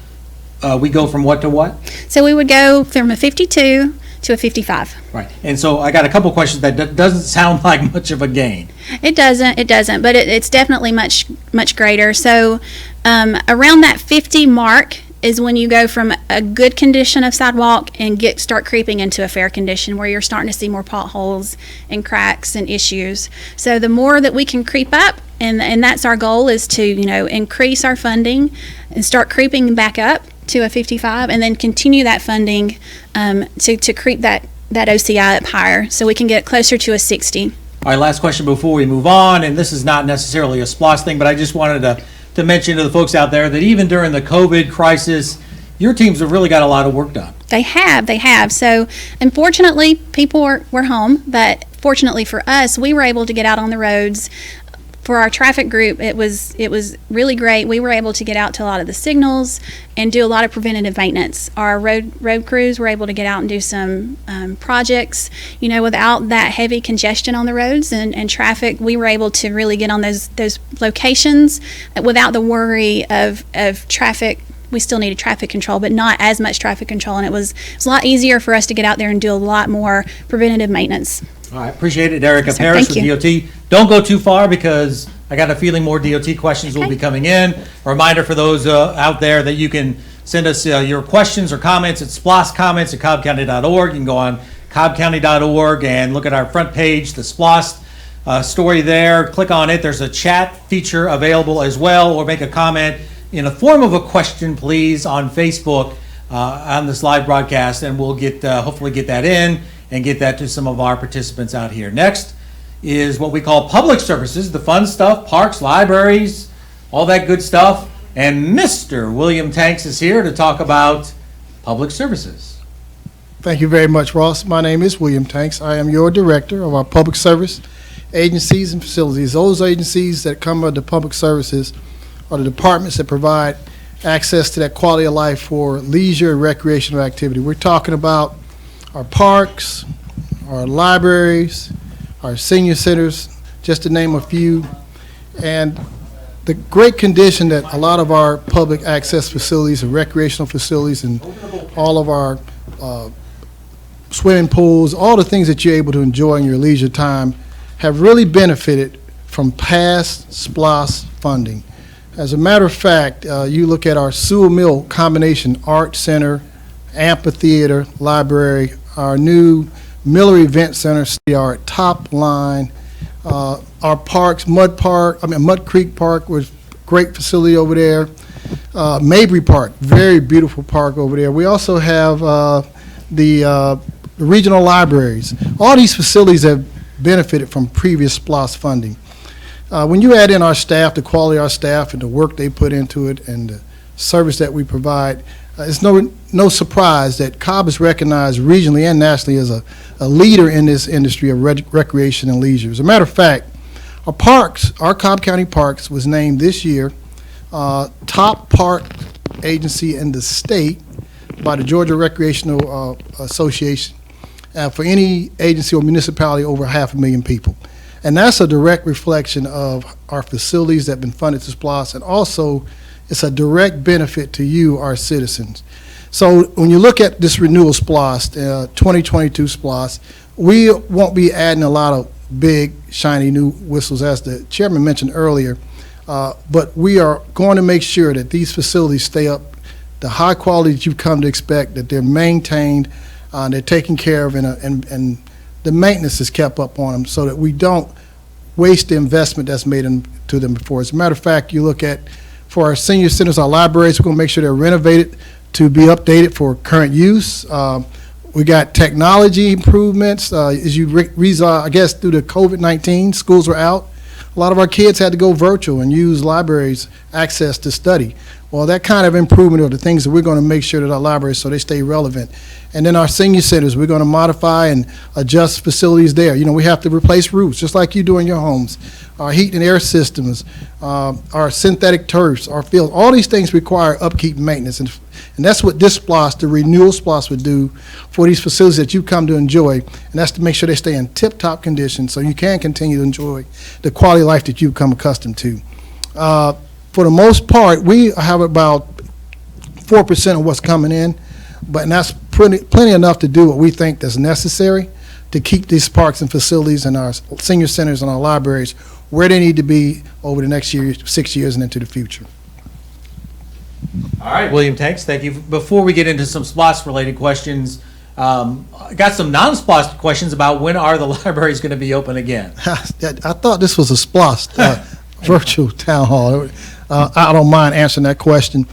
We go from what to what? So we would go from a 52 to a 55. Right. And so I got a couple questions that doesn't sound like much of a gain. It doesn't, but it's definitely much greater. So around that 50 mark is when you go from a good condition of sidewalk and start creeping into a fair condition where you're starting to see more potholes and cracks and issues. So the more that we can creep up, and that's our goal, is to, you know, increase our funding and start creeping back up to a 55, and then continue that funding to creep that OCI up higher so we can get closer to a 60. All right, last question before we move on, and this is not necessarily a SPLOST thing, but I just wanted to mention to the folks out there that even during the COVID crisis, your teams have really got a lot of work done. They have. So unfortunately, people were home, but fortunately for us, we were able to get out on the roads. For our traffic group, it was really great. We were able to get out to a lot of the signals and do a lot of preventative maintenance. Our road crews were able to get out and do some projects. You know, without that heavy congestion on the roads and traffic, we were able to really get on those locations without the worry of traffic we still needed traffic control, but not as much traffic control. And it was a lot easier for us to get out there and do a lot more preventative maintenance. All right, appreciate it, Erica Yes, sir. Parrish Thank with DOT. Don't go too far because I got a feeling more DOT questions will be coming in. A reminder for those out there that you can send us your questions or comments at SPLOSTcomments@cobbcounty.org. You can go on cobbcounty.org and look at our front page, the SPLOST story there. Click on it. There's a chat feature available as well, or make a comment in the form of a question, please, on Facebook on this live broadcast, and we'll get hopefully get that in and get that to some of our participants out here. Next is what we call public services, the fun stuff, parks, libraries, all that good stuff. And Mr. William Tanks is here to talk about public services. Thank you very much, Ross. My name is William Tanks. I am your director of our public service agencies and facilities. Those agencies that come under public services are the departments that provide access to that quality of life for leisure and recreational activity. We're talking about our parks, our libraries, our senior centers, just to name a few. And the great condition that a lot of our public access facilities and recreational facilities and all of our swimming pools, all the things that you're able to enjoy in your leisure time have really benefited from past SPLOST funding. As a matter of fact, you look at our Sewell Mill Combination Art Center, Amphitheater, Library, our new Miller Event Center, our top line, our parks, Mud Creek Park was a great facility over there. Mabry Park, very beautiful park over there. We also have the regional libraries. All these facilities have benefited from previous SPLOST funding. When you add in our staff, the quality of our staff and the work they put into it and the service that we provide, it's no surprise that Cobb is recognized regionally and nationally as a leader in this industry of recreation and leisure. As a matter of fact, our parks, our Cobb County Parks was named this year top park agency in the state by the Georgia Recreational Association for any agency or municipality over 500,000 people. And that's a direct reflection of our facilities that have been funded to SPLOST, and also it's a direct benefit to you, our citizens. So when you look at this renewal SPLOST, 2022 SPLOST, we won't be adding a lot of big, shiny new whistles, as the chairman mentioned earlier, but we are going to make sure that these facilities stay up the high quality that you've come to expect, that they're maintained, they're taken care of, and the maintenance is kept up on them so that we don't waste the investment that's made into them before. As a matter of fact, you look at, for our senior centers, our libraries, we're going to make sure they're renovated to be updated for current use. We got technology improvements. As you I guess through the COVID-19, schools were out. A lot of our kids had to go virtual and use libraries' access to study. Well, that kind of improvement are the things that we're going to make sure that our libraries, so they stay relevant. And then our senior centers, we're going to modify and adjust facilities there. You know, we have to replace roofs, just like you do in your homes. Our heat and air systems, our synthetic turfs, our fields, all these things require upkeep and maintenance. And that's what this SPLOST, the renewal SPLOST, would do for these facilities that you come to enjoy. And that's to make sure they stay in tip-top condition so you can continue to enjoy the quality of life that you've come accustomed to. For the most part, we have about 4% of what's coming in, and that's plenty enough to do what we think is necessary to keep these parks and facilities and our senior centers and our libraries where they need to be over the next 6 years and into the future. All right, William Tanks, thank you. Before we get into some SPLOST-related questions, I got some non-SPLOST questions about when are the libraries going to be open again? I thought this was a SPLOST virtual town hall. I don't mind answering that question.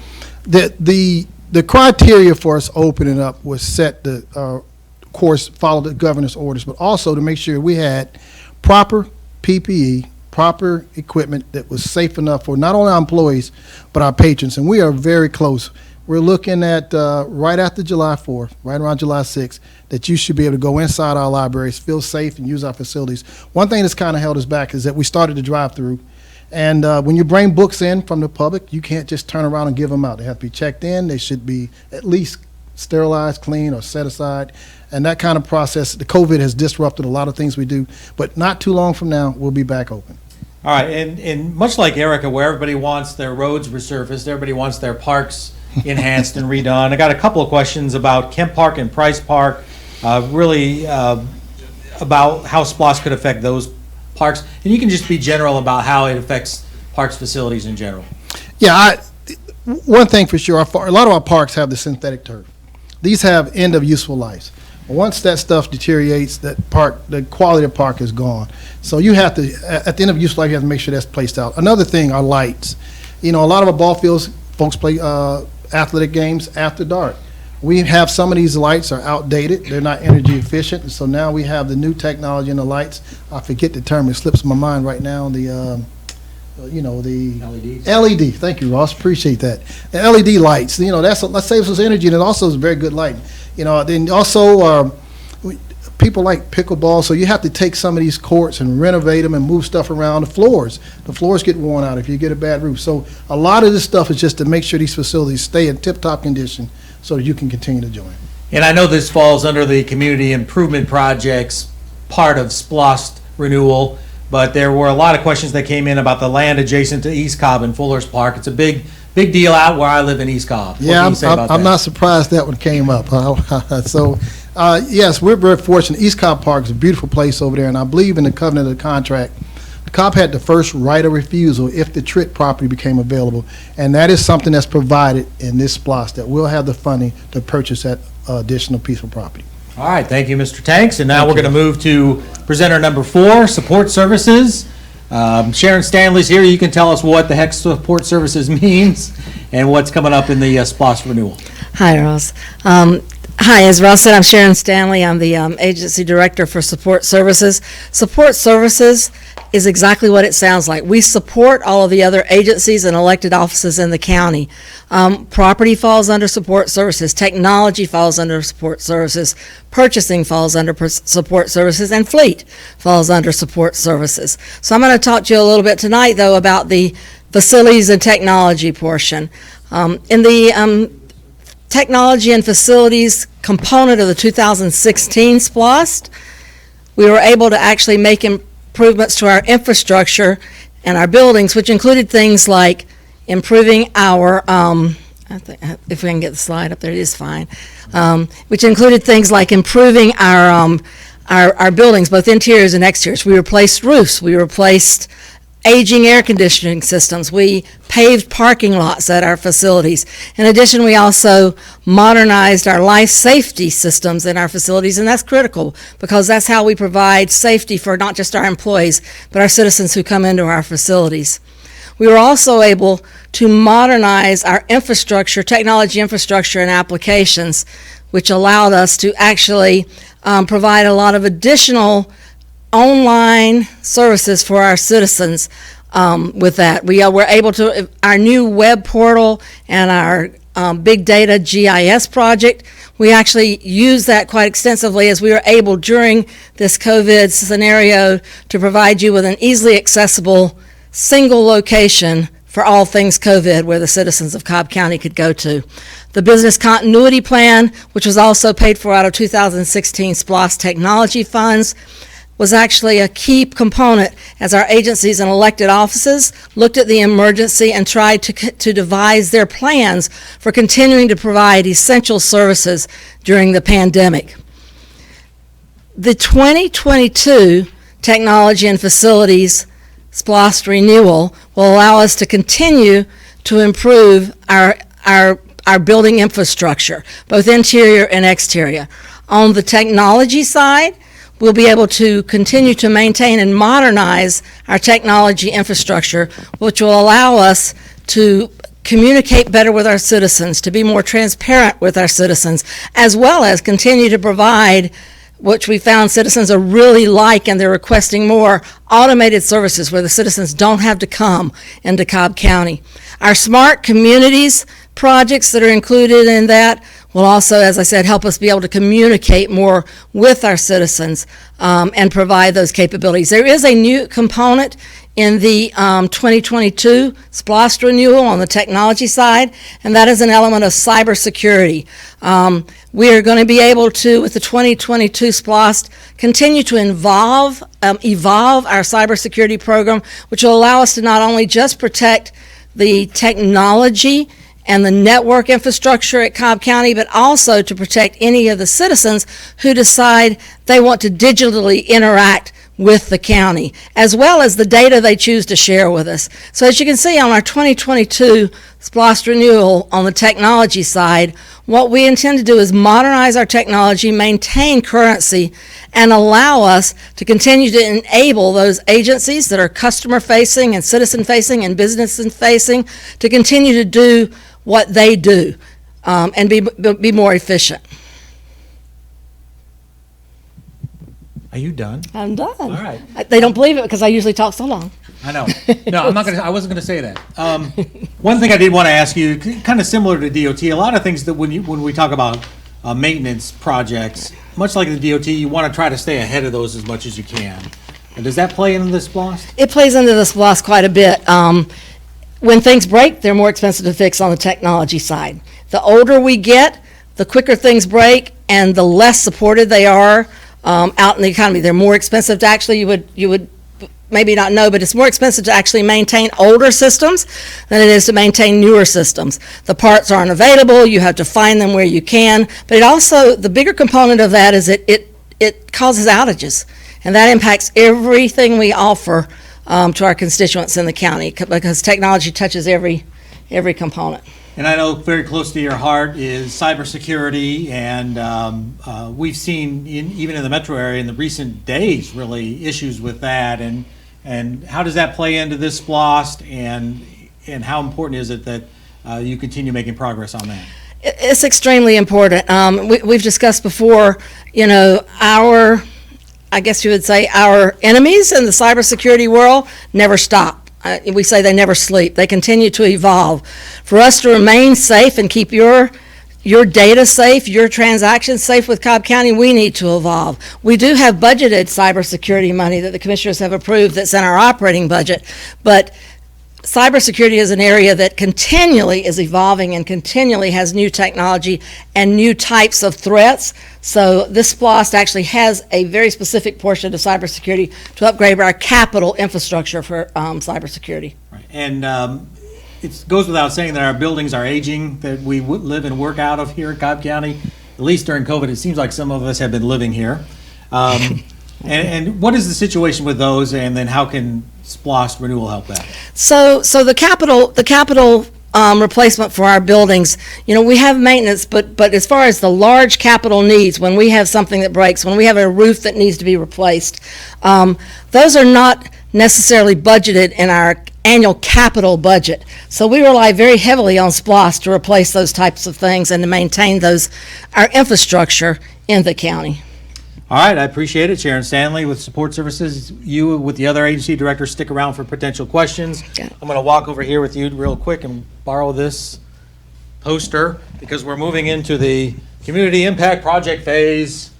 The criteria for us opening up was set to, of course, follow the governor's orders, but also to make sure we had proper PPE, proper equipment that was safe enough for not only our employees, but our patrons. And we are very close. We're looking at right after July 4th, right around July 6th, that you should be able to go inside our libraries, feel safe, and use our facilities. One thing that's kind of held us back is that we started the drive-through. And when you bring books in from the public, you can't just turn around and give them out. They have to be checked in. They should be at least sterilized, cleaned, or set aside. And that kind of process, the COVID has disrupted a lot of things we do. But not too long from now, we'll be back open. All right, and much like Erica, where everybody wants their roads resurfaced, everybody wants their parks enhanced and redone. I got a couple of questions about Kemp Park and Price Park, really about how SPLOST could affect those parks. And you can just be general about how it affects parks facilities in general. Yeah, one thing for sure, a lot of our parks have the synthetic turf. These have end of useful lives. Once that stuff deteriorates, the quality of the park is gone. So you have to, at the end of useful life, you have to make sure that's placed out. Another thing are lights. You know, a lot of our ball fields, folks play athletic games after dark. We have some of these lights are outdated. They're not energy efficient. So now we have the new technology in the lights. I forget the term. It slips my mind right now. The LEDs. LED. Thank you, Ross. Appreciate that. The LED lights. You know, that saves us energy, and it also is very good light. You know, then also people like pickleball, so you have to take some of these courts and renovate them and move stuff around. The floors get worn out if you get a bad roof. So a lot of this stuff is just to make sure these facilities stay in tip-top condition so that you can continue to join. And I know this falls under the community improvement projects part of SPLOST renewal, but there were a lot of questions that came in about the land adjacent to East Cobb and Fuller's Park. It's a big deal out where I live in East Cobb. What Yeah, can you say about I'm that? not surprised that one came up. So, yes, we're very fortunate. East Cobb Park is a beautiful place over there, and I believe in the covenant of the contract, Cobb had the first right of refusal if the TRIT property became available, and that is something that's provided in this SPLOST, that we'll have the funding to purchase that additional piece of property. All right, thank you, Mr. Tanks. And now we're going to move to presenter number 4, support services. Sharon Stanley's here. You can tell us what the heck support services means and what's coming up in the SPLOST renewal. Hi, Ross. Hi, as Ross said, I'm Sharon Stanley. I'm the agency director for support services. Support services is exactly what it sounds like. We support all of the other agencies and elected offices in the county. Property falls under support services. Technology falls under support services. Purchasing falls under support services, and fleet falls under support services. So I'm going to talk to you a little bit tonight, though, about the facilities and technology portion. In the technology and facilities component of the 2016 SPLOST, we were able to actually make improvements to our infrastructure and our buildings, which included things like improving our, if we can get the slide up there, it is fine, which included things like improving our buildings, both interiors and exteriors. We replaced roofs, we replaced aging air conditioning systems. We paved parking lots at our facilities. In addition, we also modernized our life safety systems in our facilities, and that's critical because that's how we provide safety for not just our employees, but our citizens who come into our facilities. We were also able to modernize our infrastructure, technology infrastructure and applications, which allowed us to actually provide a lot of additional online services for our citizens. With that, we were able to, our new web portal and our big data GIS project, we actually used that quite extensively as we were able during this COVID scenario to provide you with an easily accessible single location for all things COVID where the citizens of Cobb County could go to. The business continuity plan, which was also paid for out of 2016 SPLOST technology funds, was actually a key component as our agencies and elected offices looked at the emergency and tried to devise their plans for continuing to provide essential services during the pandemic. The 2022 Technology and Facilities SPLOST renewal will allow us to continue to improve our building infrastructure, both interior and exterior. On the technology side, we'll be able to continue to maintain and modernize our technology infrastructure, which will allow us to communicate better with our citizens, to be more transparent with our citizens, as well as continue to provide, which we found citizens are really like, and they're requesting more, automated services where the citizens don't have to come into Cobb County. Our smart communities projects that are included in that will also, as I said, help us be able to communicate more with our citizens and provide those capabilities. There is a new component in the 2022 SPLOST renewal on the technology side, and that is an element of cybersecurity. We are going to be able to, with the 2022 SPLOST, continue to evolve our cybersecurity program, which will allow us to not only just protect the technology and the network infrastructure at Cobb County, but also to protect any of the citizens who decide they want to digitally interact with the county, as well as the data they choose to share with us. So as you can see on our 2022 SPLOST renewal on the technology side, what we intend to do is modernize our technology, maintain currency, and allow us to continue to enable those agencies that are customer-facing and citizen-facing and business-facing to continue to do what they do and be more efficient. Are you done? I'm done. All right. They don't believe it because I usually talk so long. I know. No, I wasn't gonna say that. One thing I did want to ask you, kind of similar to DOT, a lot of things that when we talk about maintenance projects, much like the DOT, you want to try to stay ahead of those as much as you can. And does that play into the SPLOST? It plays into the SPLOST quite a bit. When things break, they're more expensive to fix on the technology side. The older we get, the quicker things break, and the less supported they are out in the economy. They're more expensive to actually, you would maybe not know, but it's more expensive to actually maintain older systems than it is to maintain newer systems. The parts aren't available, you have to find them where you can, but it also, the bigger component of that is it causes outages, and that impacts everything we offer to our constituents in the county, because technology touches every component. And I know very close to your heart is cybersecurity, and we've seen, even in the metro area in the recent days, really issues with that. And how does that play into this SPLOST, and how important is it that you continue making progress on that? It's extremely important. We've discussed before, I guess you would say our enemies in the cybersecurity world never stop. We say they never sleep. They continue to evolve. For us to remain safe and keep your data safe, your transactions safe with Cobb County, we need to evolve. We do have budgeted cybersecurity money that the commissioners have approved that's in our operating budget, but cybersecurity is an area that continually is evolving and continually has new technology and new types of threats. So this SPLOST actually has a very specific portion of cybersecurity to upgrade our capital infrastructure for cybersecurity. Right. And it goes without saying that our buildings are aging, that we live and work out of here in Cobb County. At least during COVID, it seems like some of us have been living here. And what is the situation with those, and then how can SPLOST renewal help that? So the capital replacement for our buildings, we have maintenance, but as far as the large capital needs, when we have something that breaks, when we have a roof that needs to be replaced, those are not necessarily budgeted in our annual capital budget. So we rely very heavily on SPLOST to replace those types of things and to maintain our infrastructure in the county. All right, I appreciate it. Sharon Stanley with Support Services. You with the other agency directors stick around for potential questions. Okay. I'm going to walk over here with you real quick and borrow this poster because we're moving into the community impact project phase.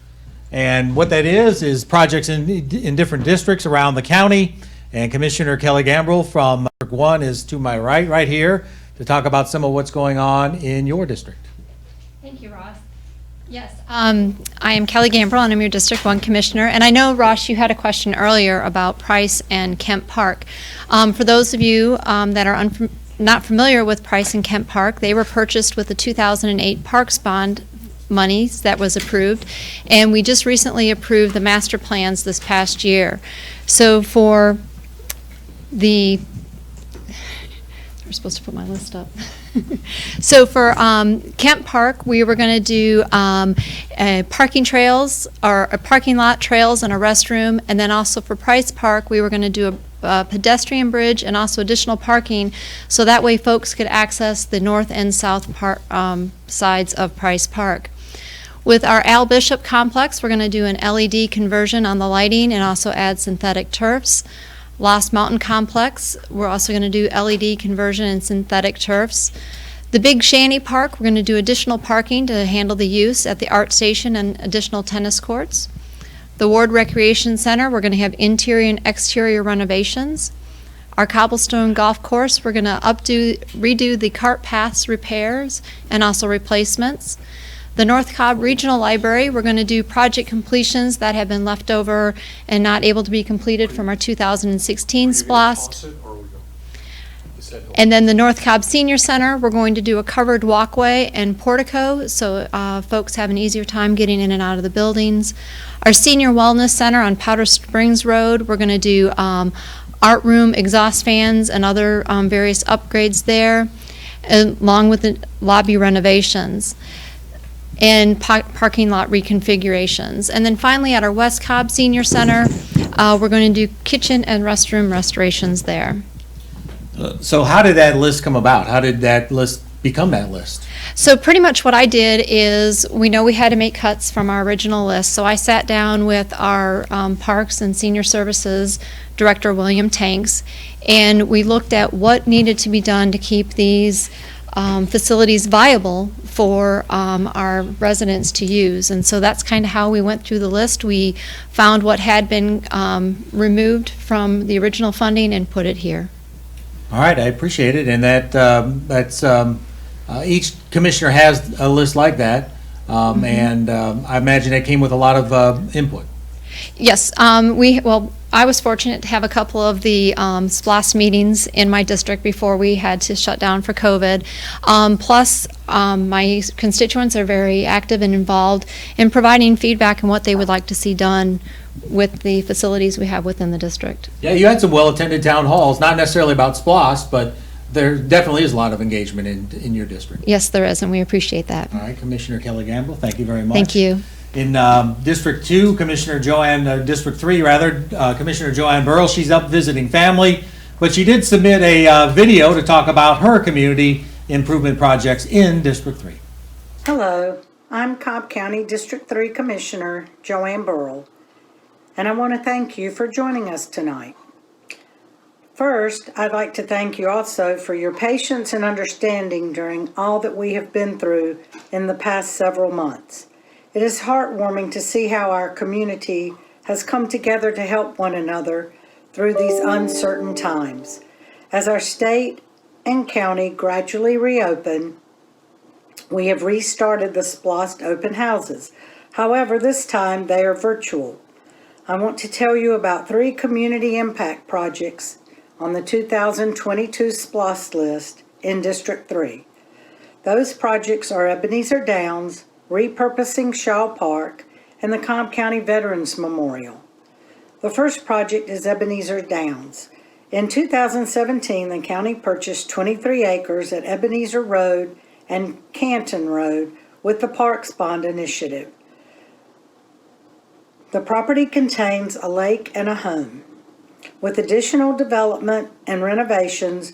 And what that is projects in different districts around the county. And Commissioner Kelly Gambrell from District 1 is to my right here, to talk about some of what's going on in your district. Thank you, Ross. Yes, I am Kelly Gambrell, and I'm your District 1 Commissioner. And I know, Ross, you had a question earlier about Price and Kemp Park. For those of you that are not familiar with Price and Kemp Park, they were purchased with the 2008 Parks Bond monies that was approved, and we just recently approved the master plans this past year. So for the, we're supposed to put my list up. So for Kemp Park, we were going to do parking trails, or parking lot trails and a restroom, and then also for Price Park, we were going to do a pedestrian bridge and also additional parking, so that way folks could access the north and south sides of Price Park. With our Al Bishop complex, we're going to do an LED conversion on the lighting and also add synthetic turfs. Lost Mountain Complex, we're also going to do LED conversion and synthetic turfs. The Big Shanty Park, we're going to do additional parking to handle the use at the art station and additional tennis courts. The Ward Recreation Center, we're going to have interior and exterior renovations. Our Cobblestone Golf Course, we're going to redo the cart paths repairs and also replacements. The North Cobb Regional Library, we're going to do project completions that have been left over and not able to be completed from our 2016 SPLOST. And then the North Cobb Senior Center, we're going to do a covered walkway and portico, so folks have an easier time getting in and out of the buildings. Our Senior Wellness Center on Powder Springs Road, we're going to do art room exhaust fans and other various upgrades there, along with the lobby renovations and parking lot reconfigurations. And then finally, at our West Cobb Senior Center, we're going to do kitchen and restroom restorations there. So how did that list come about? How did that list become that list? So pretty much what I did is, we know we had to make cuts from our original list, so I sat down with our Parks and Senior Services Director, William Tanks, and we looked at what needed to be done to keep these facilities viable for our residents to use. And so that's kind of how we went through the list. We found what had been removed from the original funding and put it here. All right, I appreciate it, and that's each commissioner has a list like that, and I imagine it came with a lot of input. Yes, I was fortunate to have a couple of the SPLOST meetings in my district before we had to shut down for COVID. Plus, my constituents are very active and involved in providing feedback on what they would like to see done with the facilities we have within the district. Yeah, you had some well-attended town halls, not necessarily about SPLOST, but there definitely is a lot of engagement in your district. Yes, there is, and we appreciate that. All right, Commissioner Kelly Gamble, thank you very much. Thank you. In District 2, District 3 rather, Commissioner Joanne Burrell, she's up visiting family, but she did submit a video to talk about her community improvement projects in District 3. Hello, I'm Cobb County District 3 Commissioner Joanne Burrell, and I want to thank you for joining us tonight. First, I'd like to thank you also for your patience and understanding during all that we have been through in the past several months. It is heartwarming to see how our community has come together to help one another through these uncertain times. As our state and county gradually reopen, we have restarted the SPLOST open houses. However, this time they are virtual. I want to tell you about 3 community impact projects on the 2022 SPLOST list in District 3. Those projects are Ebenezer Downs, repurposing Shaw Park, and the Cobb County Veterans Memorial. The first project is Ebenezer Downs. In 2017, the county purchased 23 acres at Ebenezer Road and Canton Road with the Parks Bond Initiative. The property contains a lake and a home. With additional development and renovations,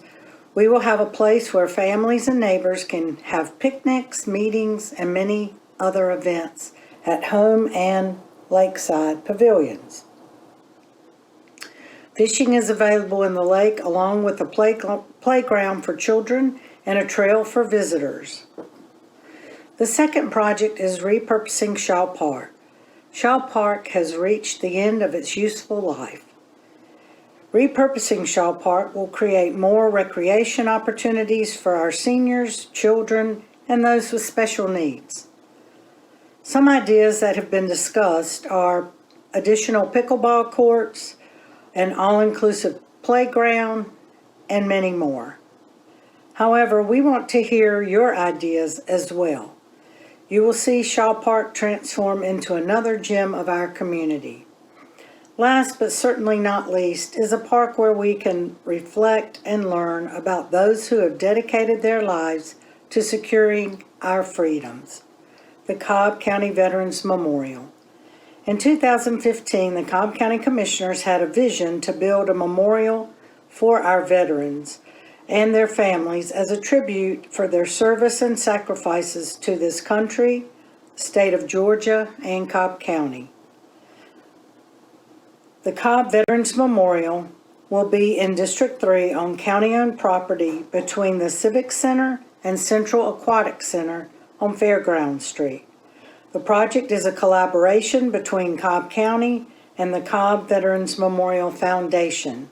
we will have a place where families and neighbors can have picnics, meetings, and many other events at home and lakeside pavilions. Fishing is available in the lake, along with a playground for children and a trail for visitors. The second project is repurposing Shaw Park. Shaw Park has reached the end of its useful life. Repurposing Shaw Park will create more recreation opportunities for our seniors, children, and those with special needs. Some ideas that have been discussed are additional pickleball courts, an all-inclusive playground, and many more. However, we want to hear your ideas as well. You will see Shaw Park transform into another gem of our community. Last but certainly not least is a park where we can reflect and learn about those who have dedicated their lives to securing our freedoms. The Cobb County Veterans Memorial. In 2015, the Cobb County Commissioners had a vision to build a memorial for our veterans and their families as a tribute for their service and sacrifices to this country, state of Georgia, and Cobb County. The Cobb Veterans Memorial will be in District 3 on county-owned property between the Civic Center and Central Aquatic Center on Fairground Street. The project is a collaboration between Cobb County and the Cobb Veterans Memorial Foundation.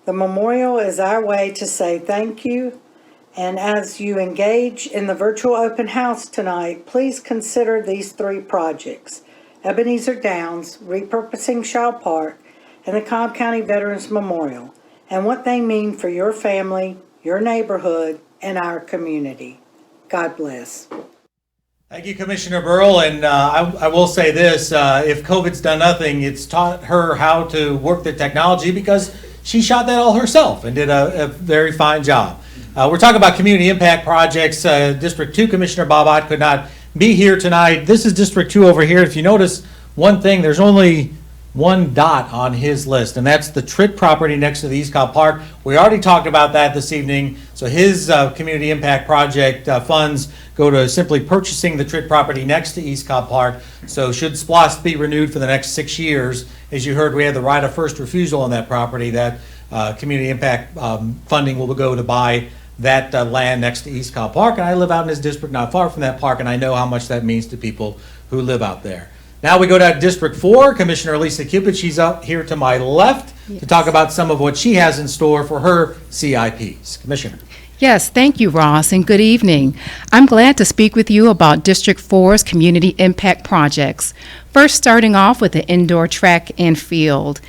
The memorial is our way to say thank you, and as you engage in the virtual open house tonight, please consider these 3 projects: Ebenezer Downs, repurposing Shaw Park, and the Cobb County Veterans Memorial, and what they mean for your family, your neighborhood, and our community. God bless. Thank you, Commissioner Burrow. And I will say this, if COVID's done nothing, it's taught her how to work the technology, because she shot that all herself and did a very fine job. We're talking about community impact projects. District 2 Commissioner Bob Ott could not be here tonight. This is District 2 over here. If you notice one thing, there's only one dot on his list, and that's the Tritt property next to the East Cobb Park. We already talked about that this evening. So his community impact project funds go to simply purchasing the Tritt property next to East Cobb Park. So should SPLOST be renewed for the next 6 years, as you heard, we have the right of first refusal on that property. That community impact funding will go to buy that land next to East Cobb Park. And I live out in this district not far from that park, and I know how much that means to people who live out there. Now we go to District 4, Commissioner Lisa Cupid. She's up here to my left to talk about some of what she has in store for her CIPs. Commissioner. Yes, thank you, Ross, and good evening. I'm glad to speak with you about District 4's community impact projects. First, starting off with the indoor track and field.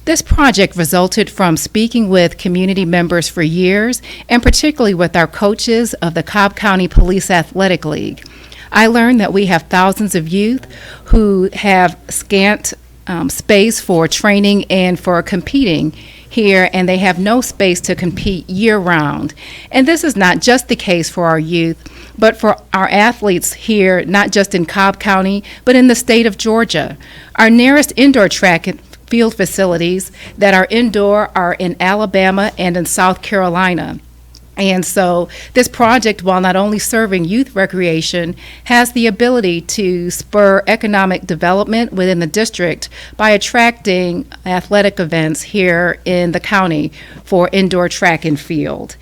This project resulted from speaking with community members for years, and particularly with our coaches of the Cobb County Police Athletic League. I learned that we have thousands of youth who have scant space for training and for competing here, and they have no space to compete year-round. And this is not just the case for our youth, but for our athletes here, not just in Cobb County, but in the state of Georgia. Our nearest indoor track and field facilities that are indoor are in Alabama and in South Carolina. And so this project, while not only serving youth recreation, has the ability to spur economic development within the district by attracting athletic events here in the county for indoor track and field.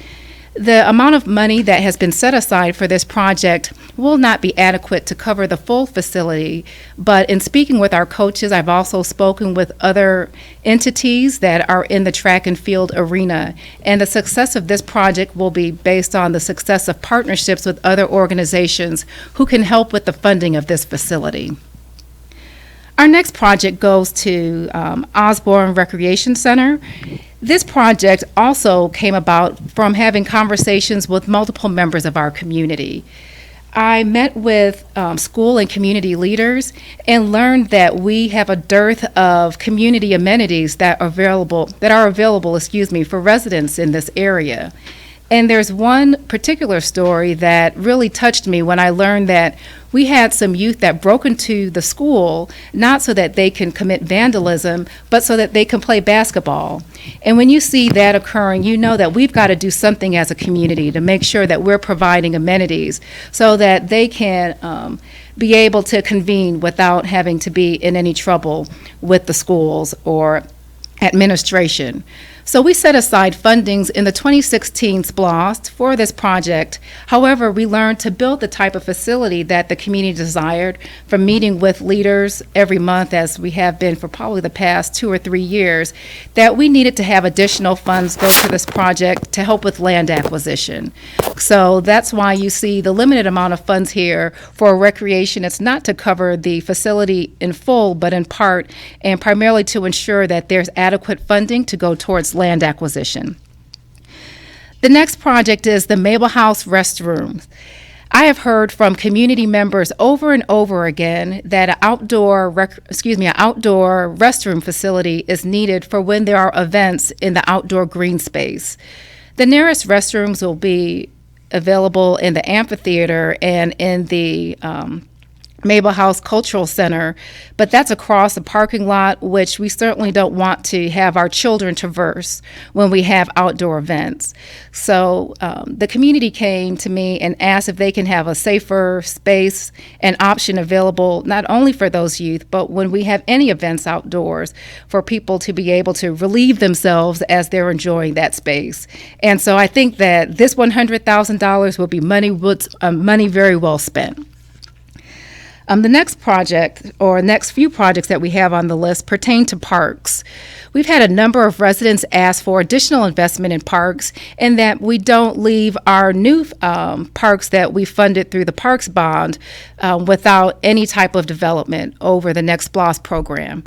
The amount of money that has been set aside for this project will not be adequate to cover the full facility, but in speaking with our coaches, I've also spoken with other entities that are in the track and field arena, and the success of this project will be based on the success of partnerships with other organizations who can help with the funding of this facility. Our next project goes to Osborne Recreation Center. This project also came about from having conversations with multiple members of our community. I met with school and community leaders and learned that we have a dearth of community amenities that are available for residents in this area. And there's one particular story that really touched me when I learned that we had some youth that broke into the school, not so that they can commit vandalism, but so that they can play basketball. And when you see that occurring, you know that we've got to do something as a community to make sure that we're providing amenities so that they can be able to convene without having to be in any trouble with the schools or administration. So we set aside fundings in the 2016 SPLOST for this project. However, we learned to build the type of facility that the community desired from meeting with leaders every month, as we have been for probably the past 2 or 3 years, that we needed to have additional funds go to this project to help with land acquisition. So that's why you see the limited amount of funds here for recreation. It's not to cover the facility in full, but in part, and primarily to ensure that there's adequate funding to go towards land acquisition. The next project is the Mabel House restrooms. I have heard from community members over and over again that an outdoor restroom facility is needed for when there are events in the outdoor green space. The nearest restrooms will be available in the amphitheater and in the Mabel House Cultural Center, but that's across a parking lot, which we certainly don't want to have our children traverse when we have outdoor events. So the community came to me and asked if they can have a safer space and option available not only for those youth, but when we have any events outdoors, for people to be able to relieve themselves as they're enjoying that space. And so I think that this $100,000 will be money very well spent. The next project, or next few projects that we have on the list, pertain to parks. We've had a number of residents ask for additional investment in parks, and that we don't leave our new parks that we funded through the Parks Bond without any type of development over the next SPLOST program.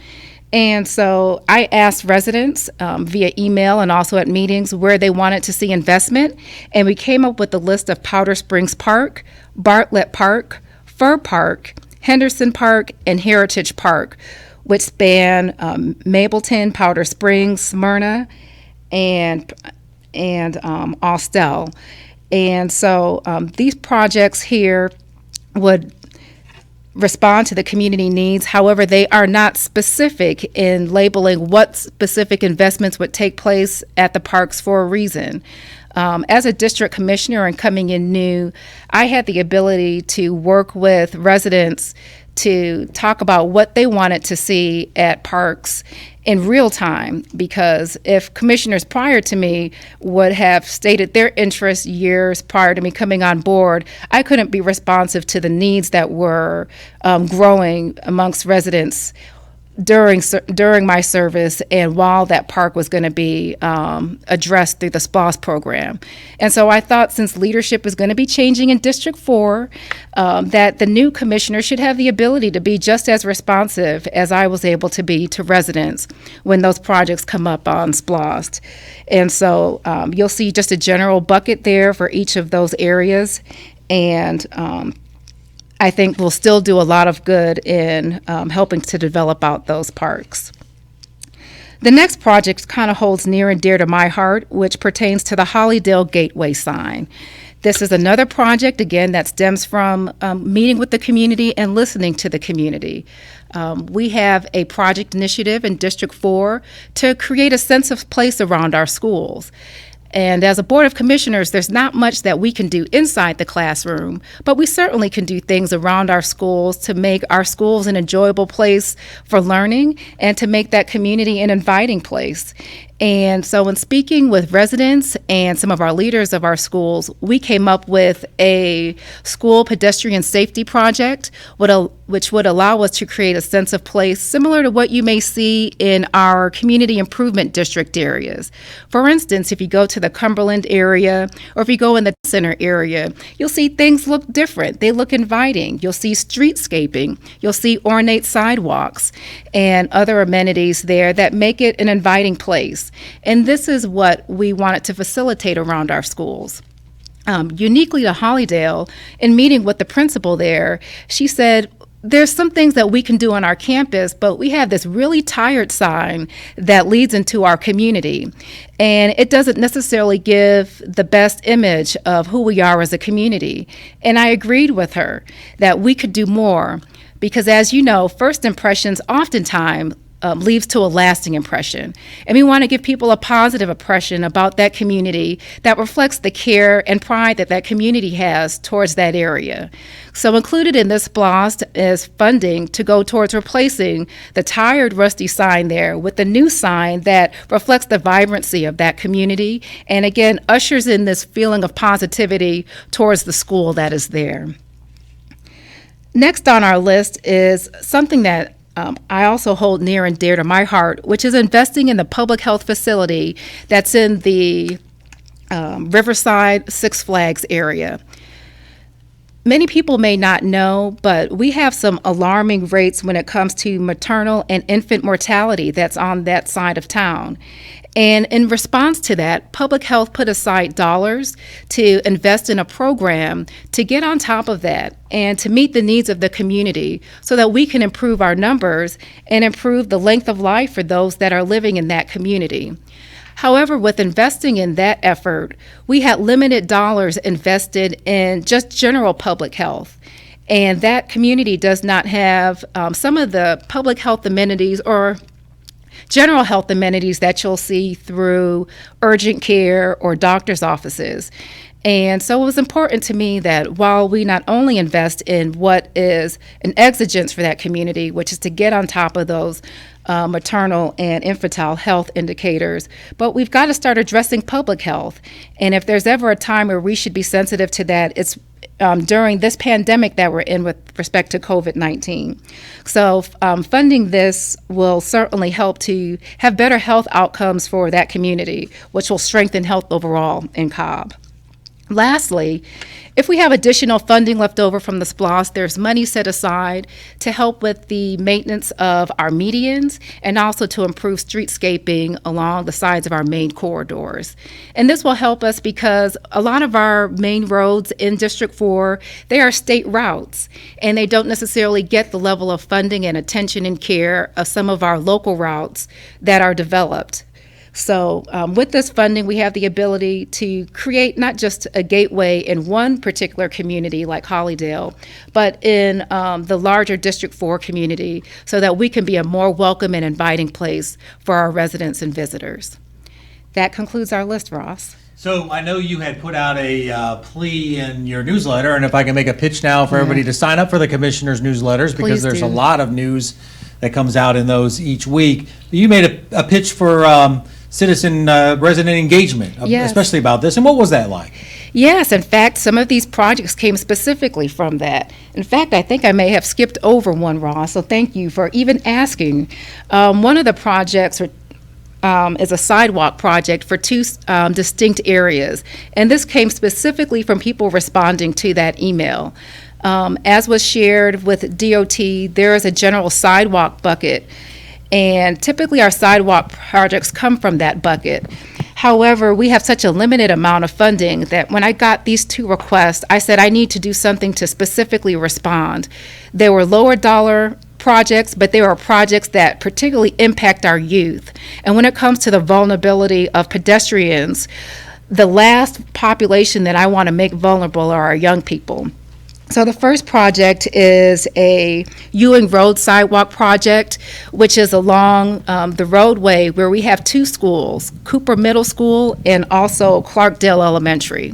And so I asked residents via email and also at meetings where they wanted to see investment, and we came up with a list of Powder Springs Park, Bartlett Park, Fir Park, Henderson Park, and Heritage Park, which span Mableton, Powder Springs, Smyrna, and Austell. And so these projects here would respond to the community needs. However, they are not specific in labeling what specific investments would take place at the parks for a reason. As a district commissioner and coming in new, I had the ability to work with residents to talk about what they wanted to see at parks in real time, because if commissioners prior to me would have stated their interest years prior to me coming on board, I couldn't be responsive to the needs that were growing amongst residents during my service and while that park was going to be addressed through the SPLOST program. And so I thought, since leadership is going to be changing in District 4, that the new commissioner should have the ability to be just as responsive as I was able to be to residents when those projects come up on SPLOST. And so you'll see just a general bucket there for each of those areas. And I think we'll still do a lot of good in helping to develop out those parks. The next project kind of holds near and dear to my heart, which pertains to the Hollydale Gateway sign. This is another project, again, that stems from meeting with the community and listening to the community. We have a project initiative in District 4 to create a sense of place around our schools. And as a Board of Commissioners, there's not much that we can do inside the classroom, but we certainly can do things around our schools to make our schools an enjoyable place for learning and to make that community an inviting place. And so in speaking with residents and some of our leaders of our schools, we came up with a school pedestrian safety project, which would allow us to create a sense of place similar to what you may see in our community improvement district areas. For instance, if you go to the Cumberland area or if you go in the center area, you'll see things look different. They look inviting. You'll see streetscaping. You'll see ornate sidewalks and other amenities there that make it an inviting place. And this is what we wanted to facilitate around our schools. Uniquely to Hollydale, in meeting with the principal there, she said, there's some things that we can do on our campus, but we have this really tired sign that leads into our community. And it doesn't necessarily give the best image of who we are as a community. And I agreed with her that we could do more because, as you know, first impressions oftentimes leads to a lasting impression. And we want to give people a positive impression about that community that reflects the care and pride that that community has towards that area. So included in this SPLOST is funding to go towards replacing the tired, rusty sign there with a new sign that reflects the vibrancy of that community and again ushers in this feeling of positivity towards the school that is there. Next on our list is something that I also hold near and dear to my heart, which is investing in the public health facility that's in the Riverside Six Flags area. Many people may not know, but we have some alarming rates when it comes to maternal and infant mortality that's on that side of town. And in response to that, public health put aside dollars to invest in a program to get on top of that and to meet the needs of the community so that we can improve our numbers and improve the length of life for those that are living in that community. However, with investing in that effort, we had limited dollars invested in just general public health. And that community does not have some of the public health amenities or general health amenities that you'll see through urgent care or doctor's offices. And so it was important to me that while we not only invest in what is an exigence for that community, which is to get on top of those maternal and infantile health indicators, but we've got to start addressing public health. And if there's ever a time where we should be sensitive to that, it's during this pandemic that we're in with respect to COVID-19. So funding this will certainly help to have better health outcomes for that community, which will strengthen health overall in Cobb. Lastly, if we have additional funding left over from the SPLOST, there's money set aside to help with the maintenance of our medians and also to improve streetscaping along the sides of our main corridors. And this will help us because a lot of our main roads in District 4, they are state routes, and they don't necessarily get the level of funding and attention and care of some of our local routes that are developed. So with this funding, we have the ability to create not just a gateway in one particular community like Hollydale, but in the larger District 4 community so that we can be a more welcome and inviting place for our residents and visitors. That concludes our list, Ross. So I know you had put out a plea in your newsletter, and if I can make a pitch now for everybody to sign up for the commissioner's newsletters, because Please there's do. a lot of news that comes out in those each week. You made a pitch for citizen resident engagement, Yes. especially about this, and what was that like? Yes, in fact, some of these projects came specifically from that. In fact, I think I may have skipped over one, Ross, so thank you for even asking. One of the projects is a sidewalk project for two distinct areas, and this came specifically from people responding to that email. As was shared with DOT, there is a general sidewalk bucket, and typically our sidewalk projects come from that bucket. However, we have such a limited amount of funding that when I got these two requests, I said I need to do something to specifically respond. There were lower dollar projects, but there are projects that particularly impact our youth. And when it comes to the vulnerability of pedestrians, the last population that I want to make vulnerable are our young people. So the first project is a Ewing Road sidewalk project, which is along the roadway where we have two schools, Cooper Middle School and also Clarkdale Elementary.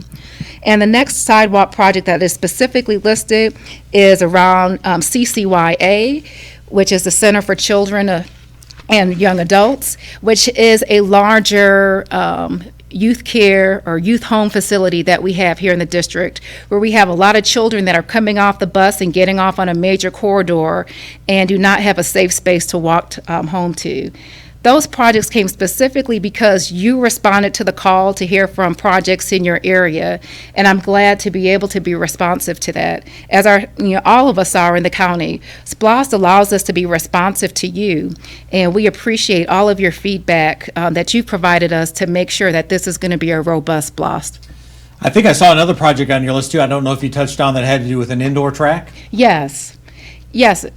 And the next sidewalk project that is specifically listed is around CCYA, which is the Center for Children and Young Adults, which is a larger youth care or youth home facility that we have here in the district, where we have a lot of children that are coming off the bus and getting off on a major corridor and do not have a safe space to walk home to. Those projects came specifically because you responded to the call to hear from projects in your area, and I'm glad to be able to be responsive to that. As all of us are in the county, SPLOST allows us to be responsive to you, and we appreciate all of your feedback that you've provided us to make sure that this is going to be a robust SPLOST. I think I saw another project on your list too. I don't know if you touched on that had to do with an indoor track. Yes,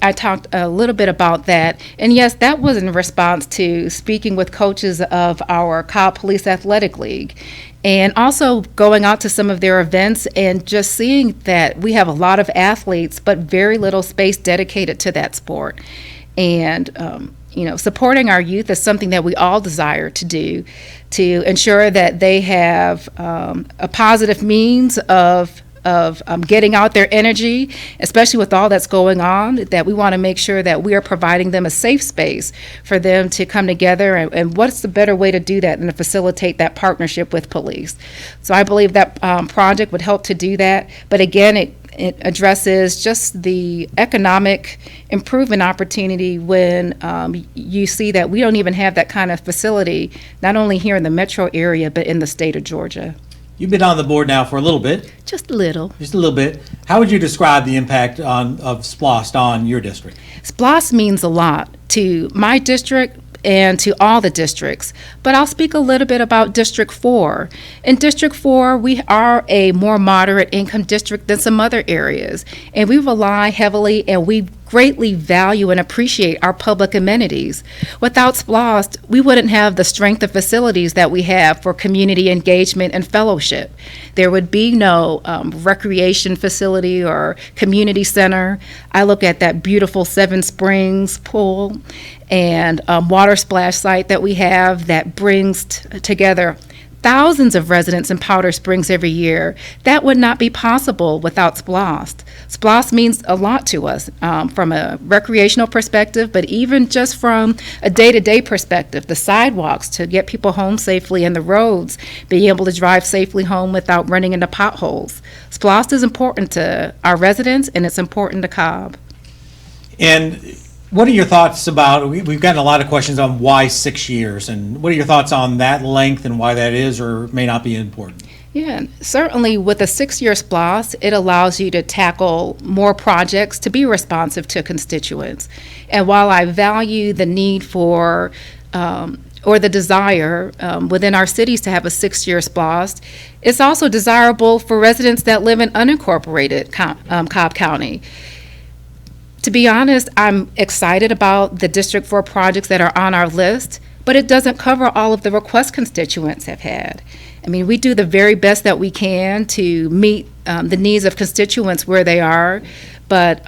I talked a little bit about that. And yes, that was in response to speaking with coaches of our Cobb Police Athletic League and also going out to some of their events and just seeing that we have a lot of athletes, but very little space dedicated to that sport. And, supporting our youth is something that we all desire to do to ensure that they have a positive means of getting out their energy, especially with all that's going on, that we want to make sure that we are providing them a safe space for them to come together. And what's the better way to do that than to facilitate that partnership with police? So I believe that project would help to do that. But again, it addresses just the economic improvement opportunity when you see that we don't even have that kind of facility, not only here in the metro area, but in the state of Georgia. You've been on the board now for a little bit. Just a little. Just a little bit. How would you describe the impact of SPLOST on your district? SPLOST means a lot to my district and to all the districts, but I'll speak a little bit about District 4. In District 4, we are a more moderate income district than some other areas, and we rely heavily and we greatly value and appreciate our public amenities. Without SPLOST, we wouldn't have the strength of facilities that we have for community engagement and fellowship. There would be no recreation facility or community center. I look at that beautiful Seven Springs pool and water splash site that we have that brings together thousands of residents in Powder Springs every year. That would not be possible without SPLOST. SPLOST means a lot to us from a recreational perspective, but even just from a day-to-day perspective, the sidewalks to get people home safely and the roads, being able to drive safely home without running into potholes. SPLOST is important to our residents and it's important to Cobb. And what are your thoughts about, we've gotten a lot of questions on why 6 years, and what are your thoughts on that length and why that is or may not be important? Yeah, certainly with a 6-year SPLOST, it allows you to tackle more projects to be responsive to constituents. And while I value the need for, or the desire within our cities to have a 6-year SPLOST, it's also desirable for residents that live in unincorporated Cobb County. To be honest, I'm excited about the District 4 projects that are on our list, but it doesn't cover all of the requests constituents have had. I mean, we do the very best that we can to meet the needs of constituents where they are, but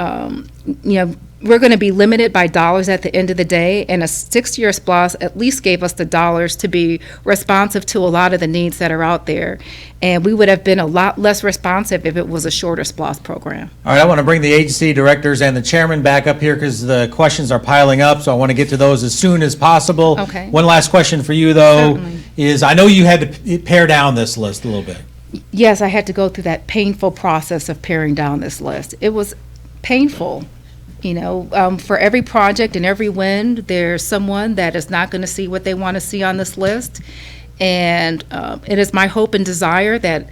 we're going to be limited by dollars at the end of the day, and a 6-year SPLOST at least gave us the dollars to be responsive to a lot of the needs that are out there. And we would have been a lot less responsive if it was a shorter SPLOST program. All right, I want to bring the agency directors and the chairman back up here because the questions are piling up, so I want to get to those as soon as possible. Okay. One last question for you, though, Certainly. is I know you had to pare down this list a little bit. Yes, I had to go through that painful process of paring down this list. It was painful. For every project and every win, there's someone that is not going to see what they want to see on this list. And it is my hope and desire that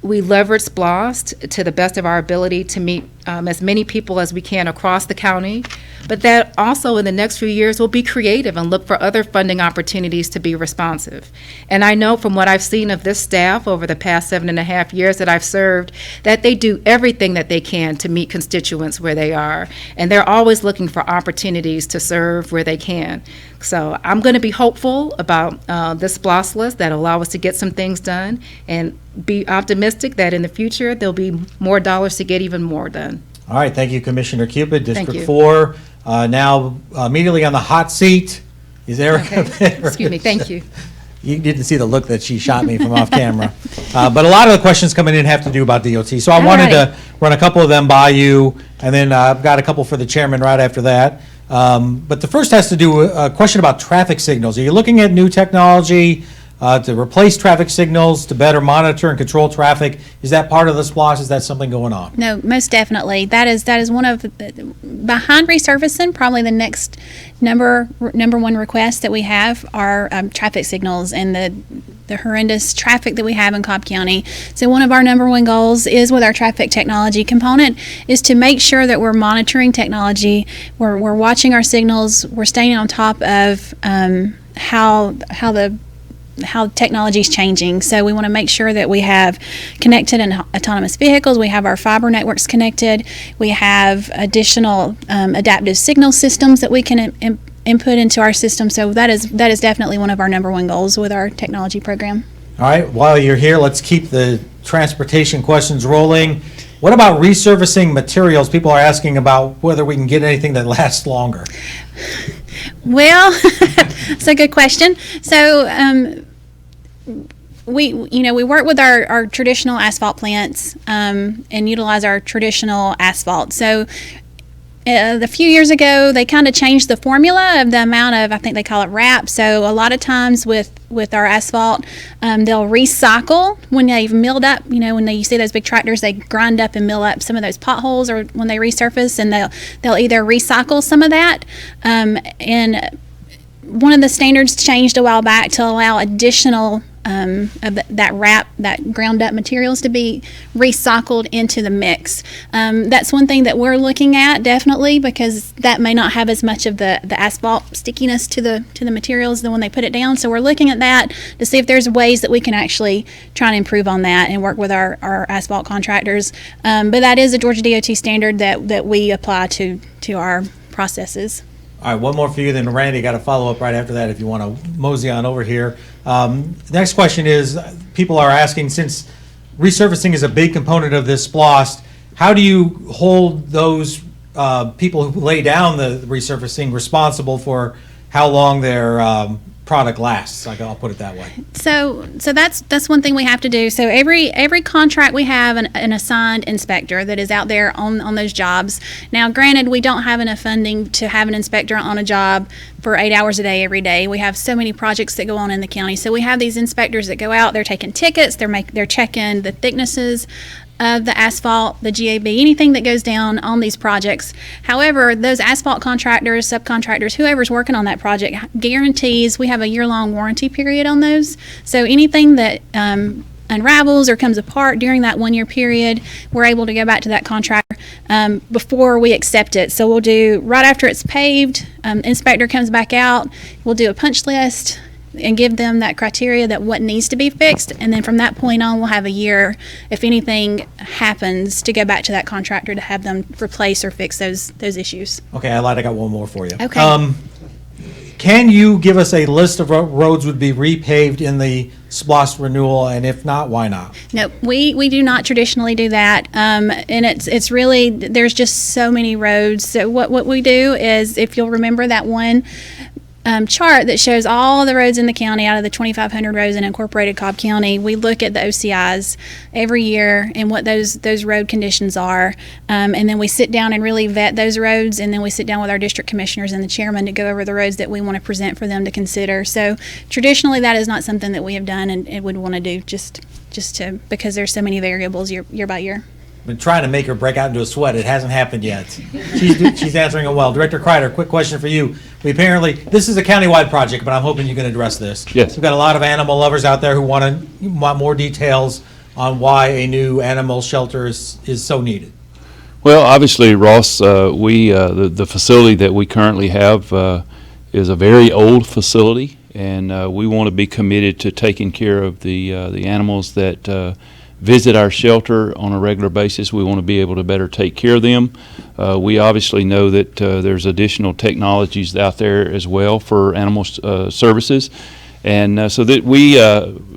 we leverage SPLOST to the best of our ability to meet as many people as we can across the county, but that also in the next few years we'll be creative and look for other funding opportunities to be responsive. And I know from what I've seen of this staff over the past 7.5 years that I've served, that they do everything that they can to meet constituents where they are, and they're always looking for opportunities to serve where they can. So I'm going to be hopeful about this SPLOST list that will allow us to get some things done, and be optimistic that in the future there'll be more dollars to get even more done. All right, thank you, Commissioner Cupid. Thank District you. 4, now immediately on the hot seat is Erica. Okay. Excuse me, thank you. You didn't see the look that she shot me from off camera. But a lot of the questions coming in have to do about DOT. So I wanted to run a couple of them by you, and then I've got a couple for the chairman right after that. But the first has to do with a question about traffic signals. Are you looking at new technology to replace traffic signals, to better monitor and control traffic? Is that part of the SPLOST? Is that something going on? No, most definitely. That is one of behind resurfacing. Probably the next number one request that we have are traffic signals and the horrendous traffic that we have in Cobb County. So one of our number one goals is with our traffic technology component is to make sure that we're monitoring technology, we're watching our signals, we're staying on top of how technology is changing. So we want to make sure that we have connected and autonomous vehicles, we have our fiber networks connected, we have additional adaptive signal systems that we can input into our system. So that is definitely one of our number one goals with our technology program. All right, while you're here, let's keep the transportation questions rolling. What about resurfacing materials? People are asking about whether we can get anything that lasts longer. Well, it's a good question. So we work with our traditional asphalt plants and utilize our traditional asphalt. So a few years ago, they kind of changed the formula of the amount of, I think they call it RAP. So a lot of times with our asphalt, they'll recycle when they've milled up. When you see those big tractors, they grind up and mill up some of those potholes, or when they resurface, and they'll either recycle some of that. And one of the standards changed a while back to allow additional of that RAP, that ground up materials, to be recycled into the mix. That's one thing that we're looking at, definitely, because that may not have as much of the asphalt stickiness to the materials than when they put it down. So we're looking at that to see if there's ways that we can actually try and improve on that and work with our asphalt contractors. But that is a Georgia DOT standard that we apply to our processes. All right, one more for you, then Randy, got to follow up right after that if you want to mosey on over here. Next question is, people are asking, since resurfacing is a big component of this SPLOST, how do you hold those people who lay down the resurfacing responsible for how long their product lasts? I'll put it that way. So that's one thing we have to do. So every contract we have an assigned inspector that is out there on those jobs. Now, granted, we don't have enough funding to have an inspector on a job for 8 hours a day every day. We have so many projects that go on in the county. So we have these inspectors that go out. They're taking tickets. They're checking the thicknesses of the asphalt, the GAB, anything that goes down on these projects. However, those asphalt contractors, subcontractors, whoever's working on that project, guarantees we have a year-long warranty period on those. So anything that unravels or comes apart during that 1 year period, we're able to go back to that contractor before we accept it. So we'll do, right after it's paved, inspector comes back out, we'll do a punch list and give them that criteria that what needs to be fixed, and then from that point on we'll have a year, if anything happens, to go back to that contractor to have them replace or fix those issues. Okay, I lied. I got one more for you. Okay. Can you give us a list of roads would be repaved in the SPLOST renewal, and if not, why not? No, we do not traditionally do that, and it's really, there's just so many roads. So what we do is, if you'll remember that one chart that shows all the roads in the county out of the 2,500 roads in incorporated Cobb County, we look at the OCIs every year and what those road conditions are, and then we sit down and really vet those roads, and then we sit down with our district commissioners and the chairman to go over the roads that we want to present for them to consider. So traditionally that is not something that we have done and would want to do just to, because there's so many variables year by year. Been trying to make her break out into a sweat. It hasn't happened yet. She's answering it well. Director Kreider, quick question for you. This is a countywide project, but I'm hoping you can address this. Yes. We've got a lot of animal lovers out there who want more details on why a new animal shelter is so needed. Well, obviously, Ross, the facility that we currently have is a very old facility, and we want to be committed to taking care of the animals that visit our shelter on a regular basis. We want to be able to better take care of them. We obviously know that there's additional technologies out there as well for animal services, and so that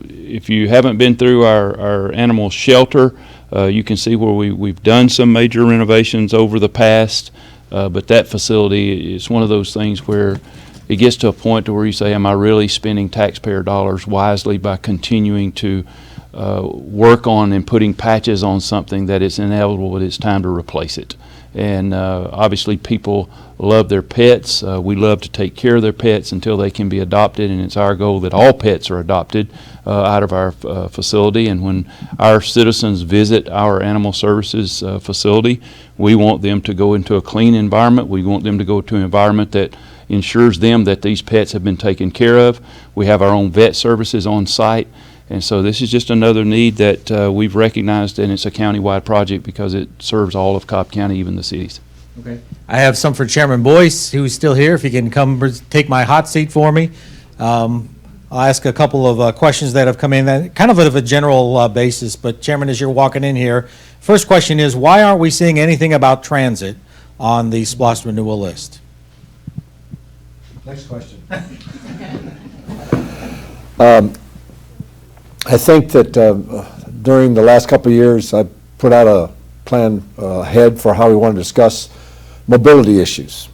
if you haven't been through our animal shelter, you can see where we've done some major renovations over the past, but that facility is one of those things where it gets to a point to where you say, am I really spending taxpayer dollars wisely by continuing to work on and putting patches on something that it's inevitable that it's time to replace it. And obviously people love their pets. We love to take care of their pets until they can be adopted, and it's our goal that all pets are adopted out of our facility. And when our citizens visit our animal services facility, we want them to go into a clean environment. We want them to go to an environment that ensures them that these pets have been taken care of. We have our own vet services on site. And so this is just another need that we've recognized, and it's a countywide project because it serves all of Cobb County, even the cities. Okay. I have some for Chairman Boyce, who's still here. If he can come take my hot seat for me. I'll ask a couple of questions that have come in, that kind of a general basis. But Chairman, as you're walking in here, first question is, why aren't we seeing anything about transit on the SPLOST renewal list? Next question. I think that during the last couple of years, I put out a plan ahead for how we want to discuss mobility issues.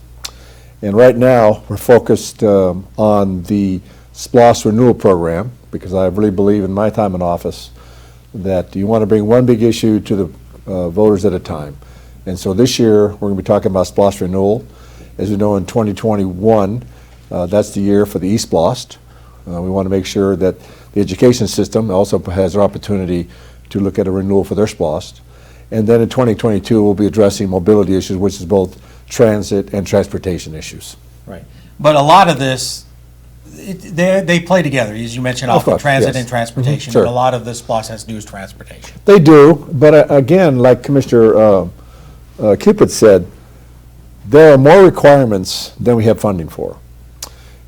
And right now, we're focused on the SPLOST renewal program, because I really believe in my time in office that you want to bring one big issue to the voters at a time. And so this year, we're going to be talking about SPLOST renewal. As you know, in 2021, that's the year for the eSPLOST. We want to make sure that the education system also has an opportunity to look at a renewal for their SPLOST. And then in 2022, we'll be addressing mobility issues, which is both transit and transportation issues. Right. But a lot of this, they play together, as you mentioned, often transit and transportation. Sure. And a lot of this SPLOST has to do with transportation. They do, but again, like Commissioner Cupid said, there are more requirements than we have funding for.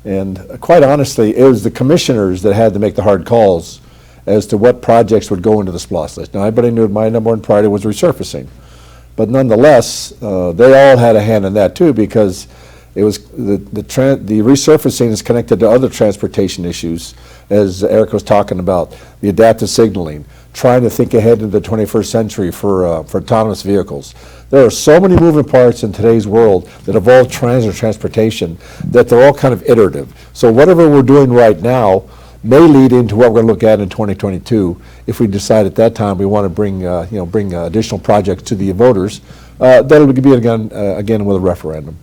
And quite honestly, it was the commissioners that had to make the hard calls as to what projects would go into the SPLOST list. Now, everybody knew my number one priority was resurfacing. But nonetheless, they all had a hand in that too, because it was the resurfacing is connected to other transportation issues, as Eric was talking about, the adaptive signaling, trying to think ahead into the 21st century for autonomous vehicles. There are so many moving parts in today's world that involve transit and transportation that they're all kind of iterative. So whatever we're doing right now may lead into what we're going to look at in 2022 if we decide at that time we want to bring additional projects to the voters. That'll be again with a referendum.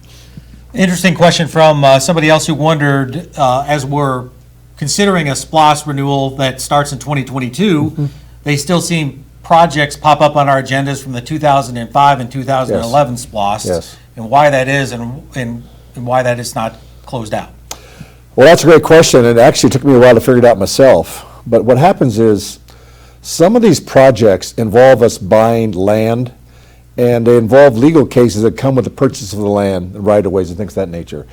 Interesting question from somebody else who wondered, as we're considering a SPLOST renewal that starts in 2022, they still seem projects pop up on our agendas from the 2005 and 2011 SPLOST, Yes. and why that is and why that is not closed out. Well, that's a great question, and it actually took me a while to figure it out myself. But what happens is Some of these projects involve us buying land, and they involve legal cases that come with the purchase of the land, and right-of-ways and things of that nature.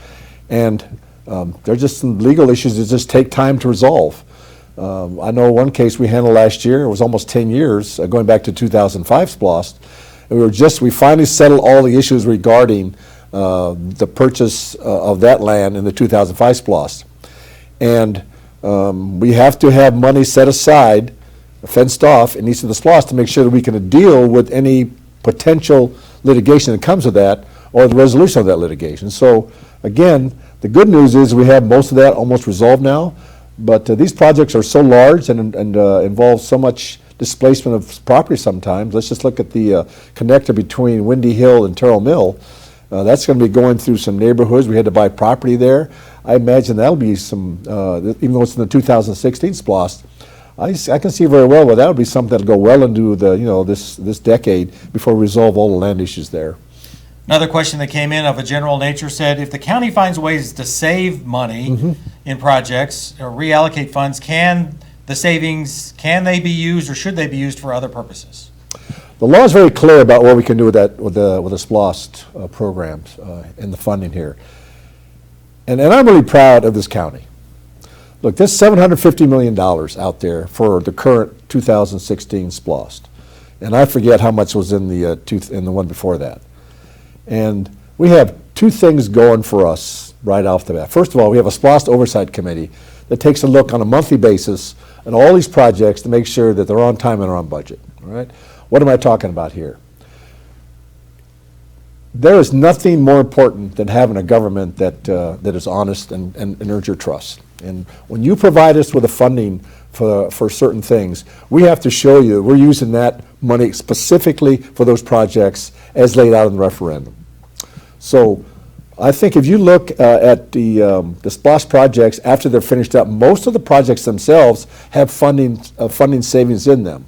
And there are just some legal issues that just take time to resolve. I know one case we handled last year, it was almost 10 years, going back to 2005 SPLOST. And we finally settled all the issues regarding the purchase of that land in the 2005 SPLOST. And we have to have money set aside, fenced off in each of the SPLOST to make sure that we can deal with any potential litigation that comes with that or the resolution of that litigation. So again, the good news is we have most of that almost resolved now, but these projects are so large and involve so much displacement of property sometimes. Let's just look at the connector between Windy Hill and Terrell Mill. That's going to be going through some neighborhoods. We had to buy property there. I imagine that'll be some, even though it's in the 2016 SPLOST, I can see very well where that would be something that'll go well into the, this decade before we resolve all the land issues there. Another question that came in of a general nature said, if the county finds ways to save money in projects or reallocate funds, can they be used or should they be used for other purposes? The law is very clear about what we can do with that, with the SPLOST programs and the funding here. And I'm really proud of this county. Look, there's $750 million out there for the current 2016 SPLOST. And I forget how much was in the one before that. And we have two things going for us right off the bat. First of all, we have a SPLOST Oversight Committee that takes a look on a monthly basis at all these projects to make sure that they're on time and are on budget. All right? What am I talking about here? There is nothing more important than having a government that is honest and earns your trust. And when you provide us with the funding for certain things, we have to show you that we're using that money specifically for those projects as laid out in the referendum. So I think if you look at the SPLOST projects after they're finished up, most of the projects themselves have funding savings in them.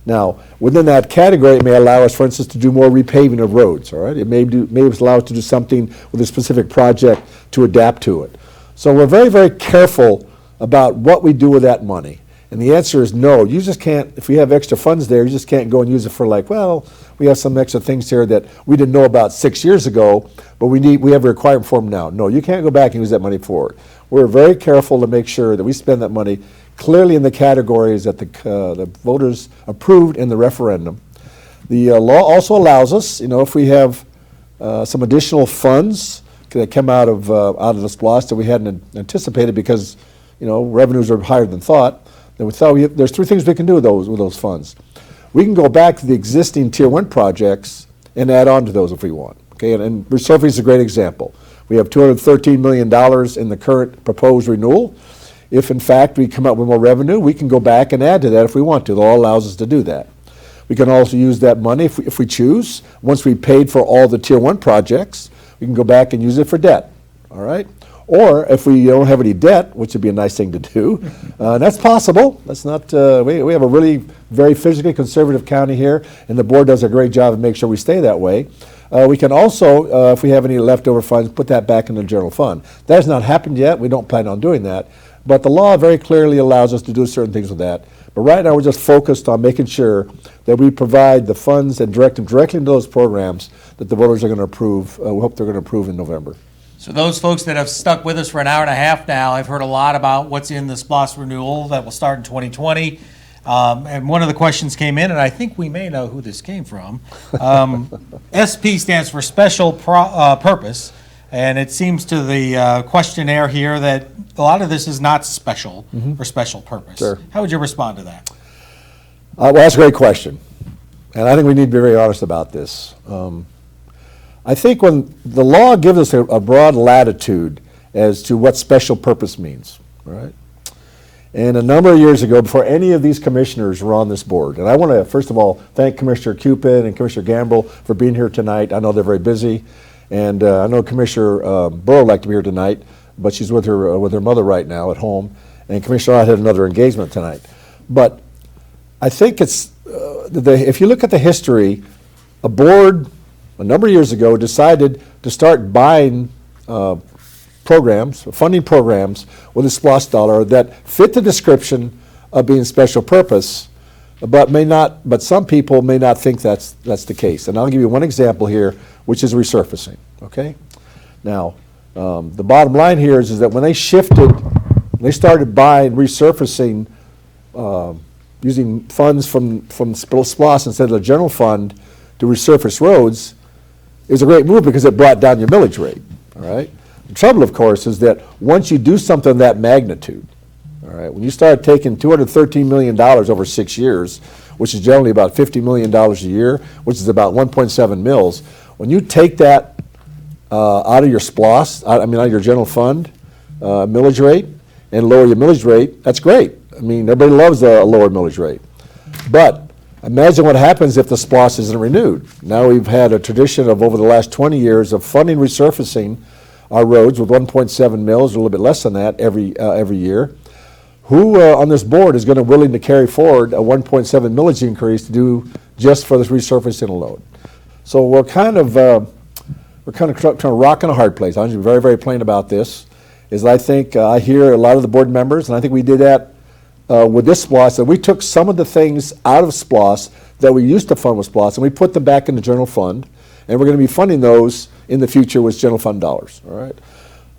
Now, within that category, it may allow us, for instance, to do more repaving of roads, all right? It may allow us to do something with a specific project to adapt to it. So we're very, very careful about what we do with that money. And the answer is no. You just can't, if we have extra funds there, you just can't go and use it for like, well, we have some extra things here that we didn't know about 6 years ago, but we have a requirement for them now. No, you can't go back and use that money for it. We're very careful to make sure that we spend that money clearly in the categories that the voters approved in the referendum. The law also allows us, if we have some additional funds that come out of the SPLOST that we hadn't anticipated because, revenues are higher than thought, then we thought there's three things we can do with those funds. We can go back to the existing Tier 1 projects and add on to those if we want. Okay, and resurfacing is a great example. We have $213 million in the current proposed renewal. If, in fact, we come up with more revenue, we can go back and add to that if we want to. The law allows us to do that. We can also use that money if we choose. Once we've paid for all the Tier 1 projects, we can go back and use it for debt, all right? Or if we don't have any debt, which would be a nice thing to do, that's possible. That's not, we have a really very fiscally conservative county here, and the board does a great job of making sure we stay that way. We can also, if we have any leftover funds, put that back in the general fund. That has not happened yet. We don't plan on doing that. But the law very clearly allows us to do certain things with that. But right now we're just focused on making sure that we provide the funds and direct them directly into those programs that the voters are going to approve. We hope they're going to approve in November. So those folks that have stuck with us for an hour and a half now, I've heard a lot about what's in the SPLOST renewal that will start in 2020. And one of the questions came in, and I think we may know who this came from. SP stands for Special Purpose. And it seems to the questionnaire here that a lot of this is not special or special purpose. Sure. How would you respond to that? Well, that's a great question. And I think we need to be very honest about this. I think when the law gives us a broad latitude as to what special purpose means, right? And a number of years ago, before any of these commissioners were on this board, and I want to, first of all, thank Commissioner Cupid and Commissioner Gamble for being here tonight. I know they're very busy. And I know Commissioner Burrow would like to be here tonight, but she's with her mother right now at home. And Commissioner Ott had another engagement tonight. But I think it's, if you look at the history, a board a number of years ago decided to start buying programs, funding programs with a SPLOST dollar that fit the description of being special purpose but some people may not think that's the case. And I'll give you one example here, which is resurfacing, okay? Now, the bottom line here is that when they started buying resurfacing, using funds from SPLOST instead of the general fund to resurface roads, it was a great move because it brought down your millage rate, all right? The trouble, of course, is that once you do something of that magnitude, all right, when you start taking $213 million over 6 years, which is generally about $50 million a year, which is about 1.7 mils, when you take that out of your SPLOST, out of your general fund millage rate, and lower your millage rate, that's great. I mean, everybody loves a lower millage rate. But imagine what happens if the SPLOST isn't renewed. Now we've had a tradition of over the last 20 years of funding resurfacing our roads with 1.7 mils, or a little bit less than that every year. Who on this board is going to willing to carry forward a 1.7 millage increase to do just for this resurfacing alone? So we're kind of trying to rock in a hard place. I'm going to be very, very plain about this. Is I think I hear a lot of the board members, and I think we did that with this SPLOST, that we took some of the things out of SPLOST that we used to fund with SPLOST, and we put them back in the general fund, and we're going to be funding those in the future with general fund dollars. All right,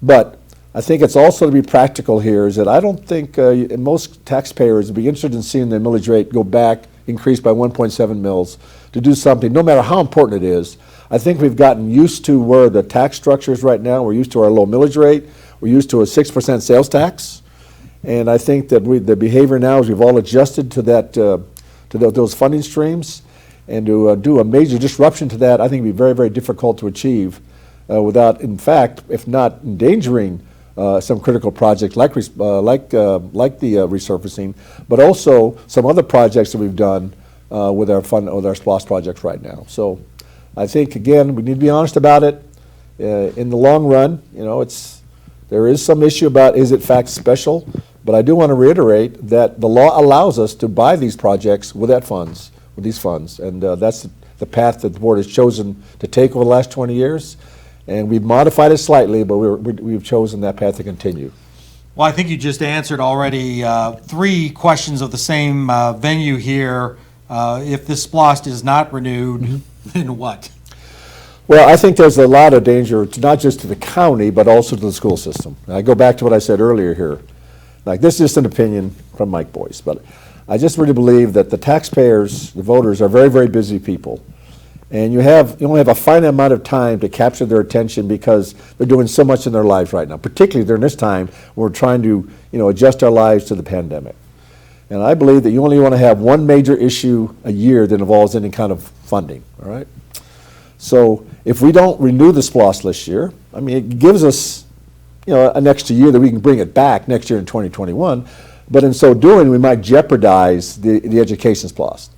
but I think it's also to be practical here is that I don't think most taxpayers would be interested in seeing the millage rate go back, increase by 1.7 mils to do something, no matter how important it is. I think we've gotten used to where the tax structure is right now. We're used to our low millage rate. We're used to a 6% sales tax. And I think that the behavior now is we've all adjusted to that, those funding streams. And to do a major disruption to that, I think would be very, very difficult to achieve without, in fact, if not endangering some critical projects like the resurfacing, but also some other projects that we've done with our SPLOST projects right now. So I think, again, we need to be honest about it. In the long run, there is some issue about is it fact special, but I do want to reiterate that the law allows us to buy these projects with these funds, and that's the path that the board has chosen to take over the last 20 years. And we've modified it slightly, but we've chosen that path to continue. Well, I think you just answered already 3 questions of the same venue here. If this SPLOST is not renewed, then what? Well, I think there's a lot of danger, not just to the county, but also to the school system. And I go back to what I said earlier here. Like, this is just an opinion from Mike Boyce, but I just really believe that the taxpayers, the voters, are very, very busy people. And you only have a finite amount of time to capture their attention because they're doing so much in their lives right now, particularly during this time when we're trying to adjust our lives to the pandemic. And I believe that you only want to have one major issue a year that involves any kind of funding, all right? So if we don't renew the SPLOST this year, I mean, it gives us an extra year that we can bring it back next year in 2021, but in so doing, we might jeopardize the education SPLOST.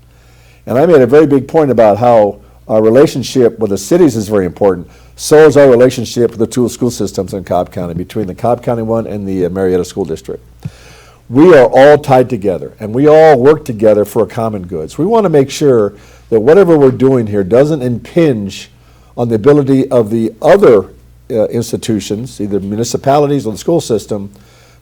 And I made a very big point about how our relationship with the cities is very important. So is our relationship with the 2 school systems in Cobb County, between the Cobb County one and the Marietta School District. We are all tied together, and we all work together for a common good. So we want to make sure that whatever we're doing here doesn't impinge on the ability of the other institutions, either municipalities or the school system.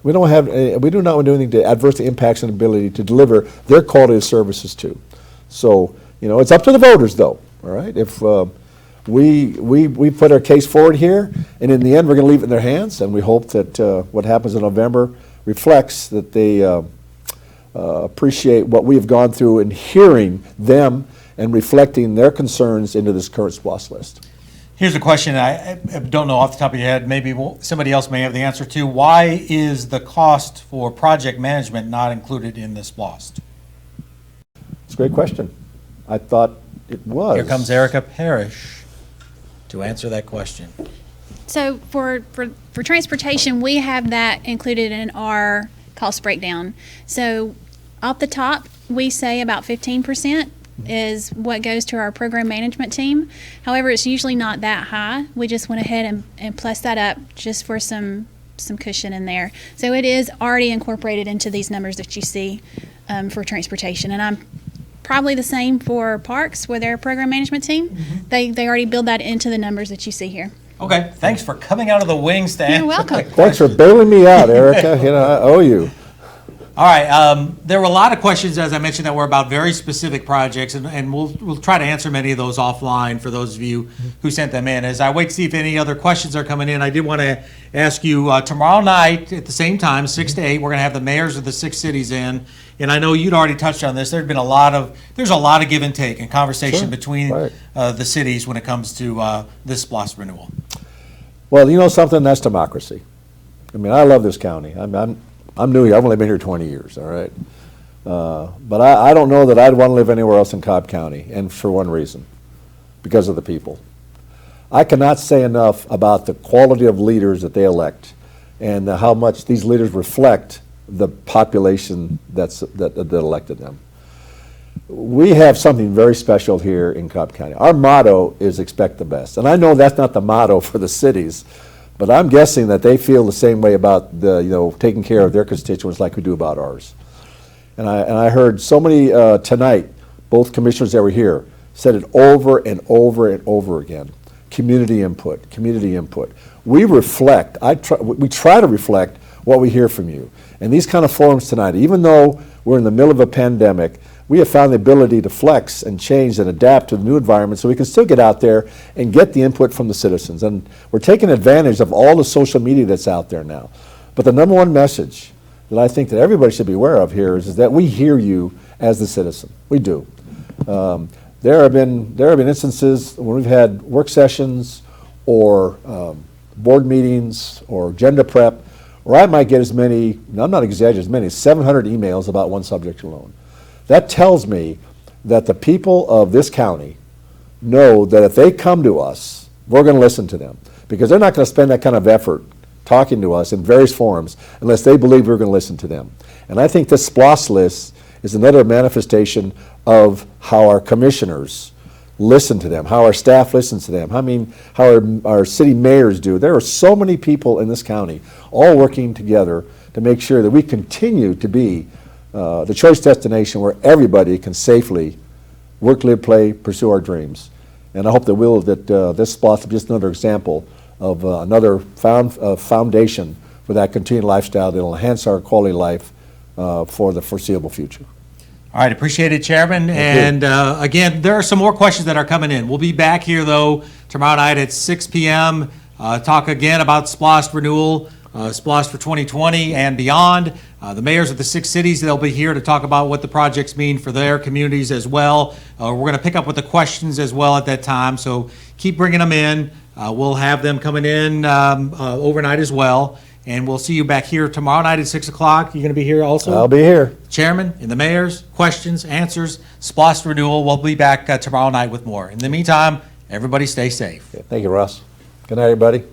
We do not want to do anything to adversely impact on the ability to deliver their quality of services too. So, it's up to the voters, though. All right, if we put our case forward here, and in the end we're going to leave it in their hands, and we hope that what happens in November reflects that they appreciate what we have gone through in hearing them and reflecting their concerns into this current SPLOST list. Here's a question I don't know off the top of your head. Maybe somebody else may have the answer to. Why is the cost for project management not included in this SPLOST? It's a great question. I thought it was. Here comes Erica Parrish to answer that question. So for transportation, we have that included in our cost breakdown. So off the top, we say about 15% is what goes to our program management team. However, it's usually not that high. We just went ahead and plus that up just for some cushion in there. So it is already incorporated into these numbers that you see for transportation. And I'm probably the same for parks with their program management team. Mm-hmm. They already build that into the numbers that you see here. Okay, thanks for coming out of the wings to answer. You're welcome. Thanks for bailing me out, Erica. I owe you. All right, there were a lot of questions, as I mentioned, that were about very specific projects, and we'll try to answer many of those offline for those of you who sent them in. As I wait to see if any other questions are coming in, I did want to ask you, tomorrow night at the same time, 6 to 8, we're going to have the mayors of the 6 cities in, and I know you'd already touched on this. There's a lot of give and take and conversation between the cities when it comes to this SPLOST renewal. Well, you know something? That's democracy. I mean, I love this county. I'm new here. I've only been here 20 years, all right? But I don't know that I'd want to live anywhere else in Cobb County, and for one reason, because of the people. I cannot say enough about the quality of leaders that they elect and how much these leaders reflect the population that elected them. We have something very special here in Cobb County. Our motto is expect the best. And I know that's not the motto for the cities, but I'm guessing that they feel the same way about taking care of their constituents like we do about ours. And I heard so many tonight, both commissioners that were here, said it over and over and over again. Community input, community input. We reflect, we try to reflect what we hear from you. And these kind of forums tonight, even though we're in the middle of a pandemic, we have found the ability to flex and change and adapt to the new environment so we can still get out there and get the input from the citizens. And we're taking advantage of all the social media that's out there now. But the number one message that I think that everybody should be aware of here is that we hear you as the citizen. We do. There have been instances when we've had work sessions or board meetings or agenda prep where I might get as many, I'm not exaggerating, as many as 700 emails about one subject alone. That tells me that the people of this county know that if they come to us, we're going to listen to them, because they're not going to spend that kind of effort talking to us in various forums unless they believe we're going to listen to them. And I think this SPLOST list is another manifestation of how our commissioners listen to them, how our staff listens to them, how our city mayors do. There are so many people in this county all working together to make sure that we continue to be the choice destination where everybody can safely work, live, play, pursue our dreams. And I hope that this SPLOST is just another example of another foundation for that continued lifestyle that will enhance our quality of life for the foreseeable future. All right, appreciate it, Chairman. And again, there are some more questions that are coming in. We'll be back here, though, tomorrow night at 6 p.m. Talk again about SPLOST renewal, SPLOST for 2020 and beyond. The mayors of the 6 cities, they'll be here to talk about what the projects mean for their communities as well. We're going to pick up with the questions as well at that time, so keep bringing them in. We'll have them coming in overnight as well. And we'll see you back here tomorrow night at 6 o'clock. You're going to be here also? I'll be here. Chairman and the mayors, questions, answers, SPLOST renewal. We'll be back tomorrow night with more. In the meantime, everybody stay safe. Thank you, Russ. Good night, everybody.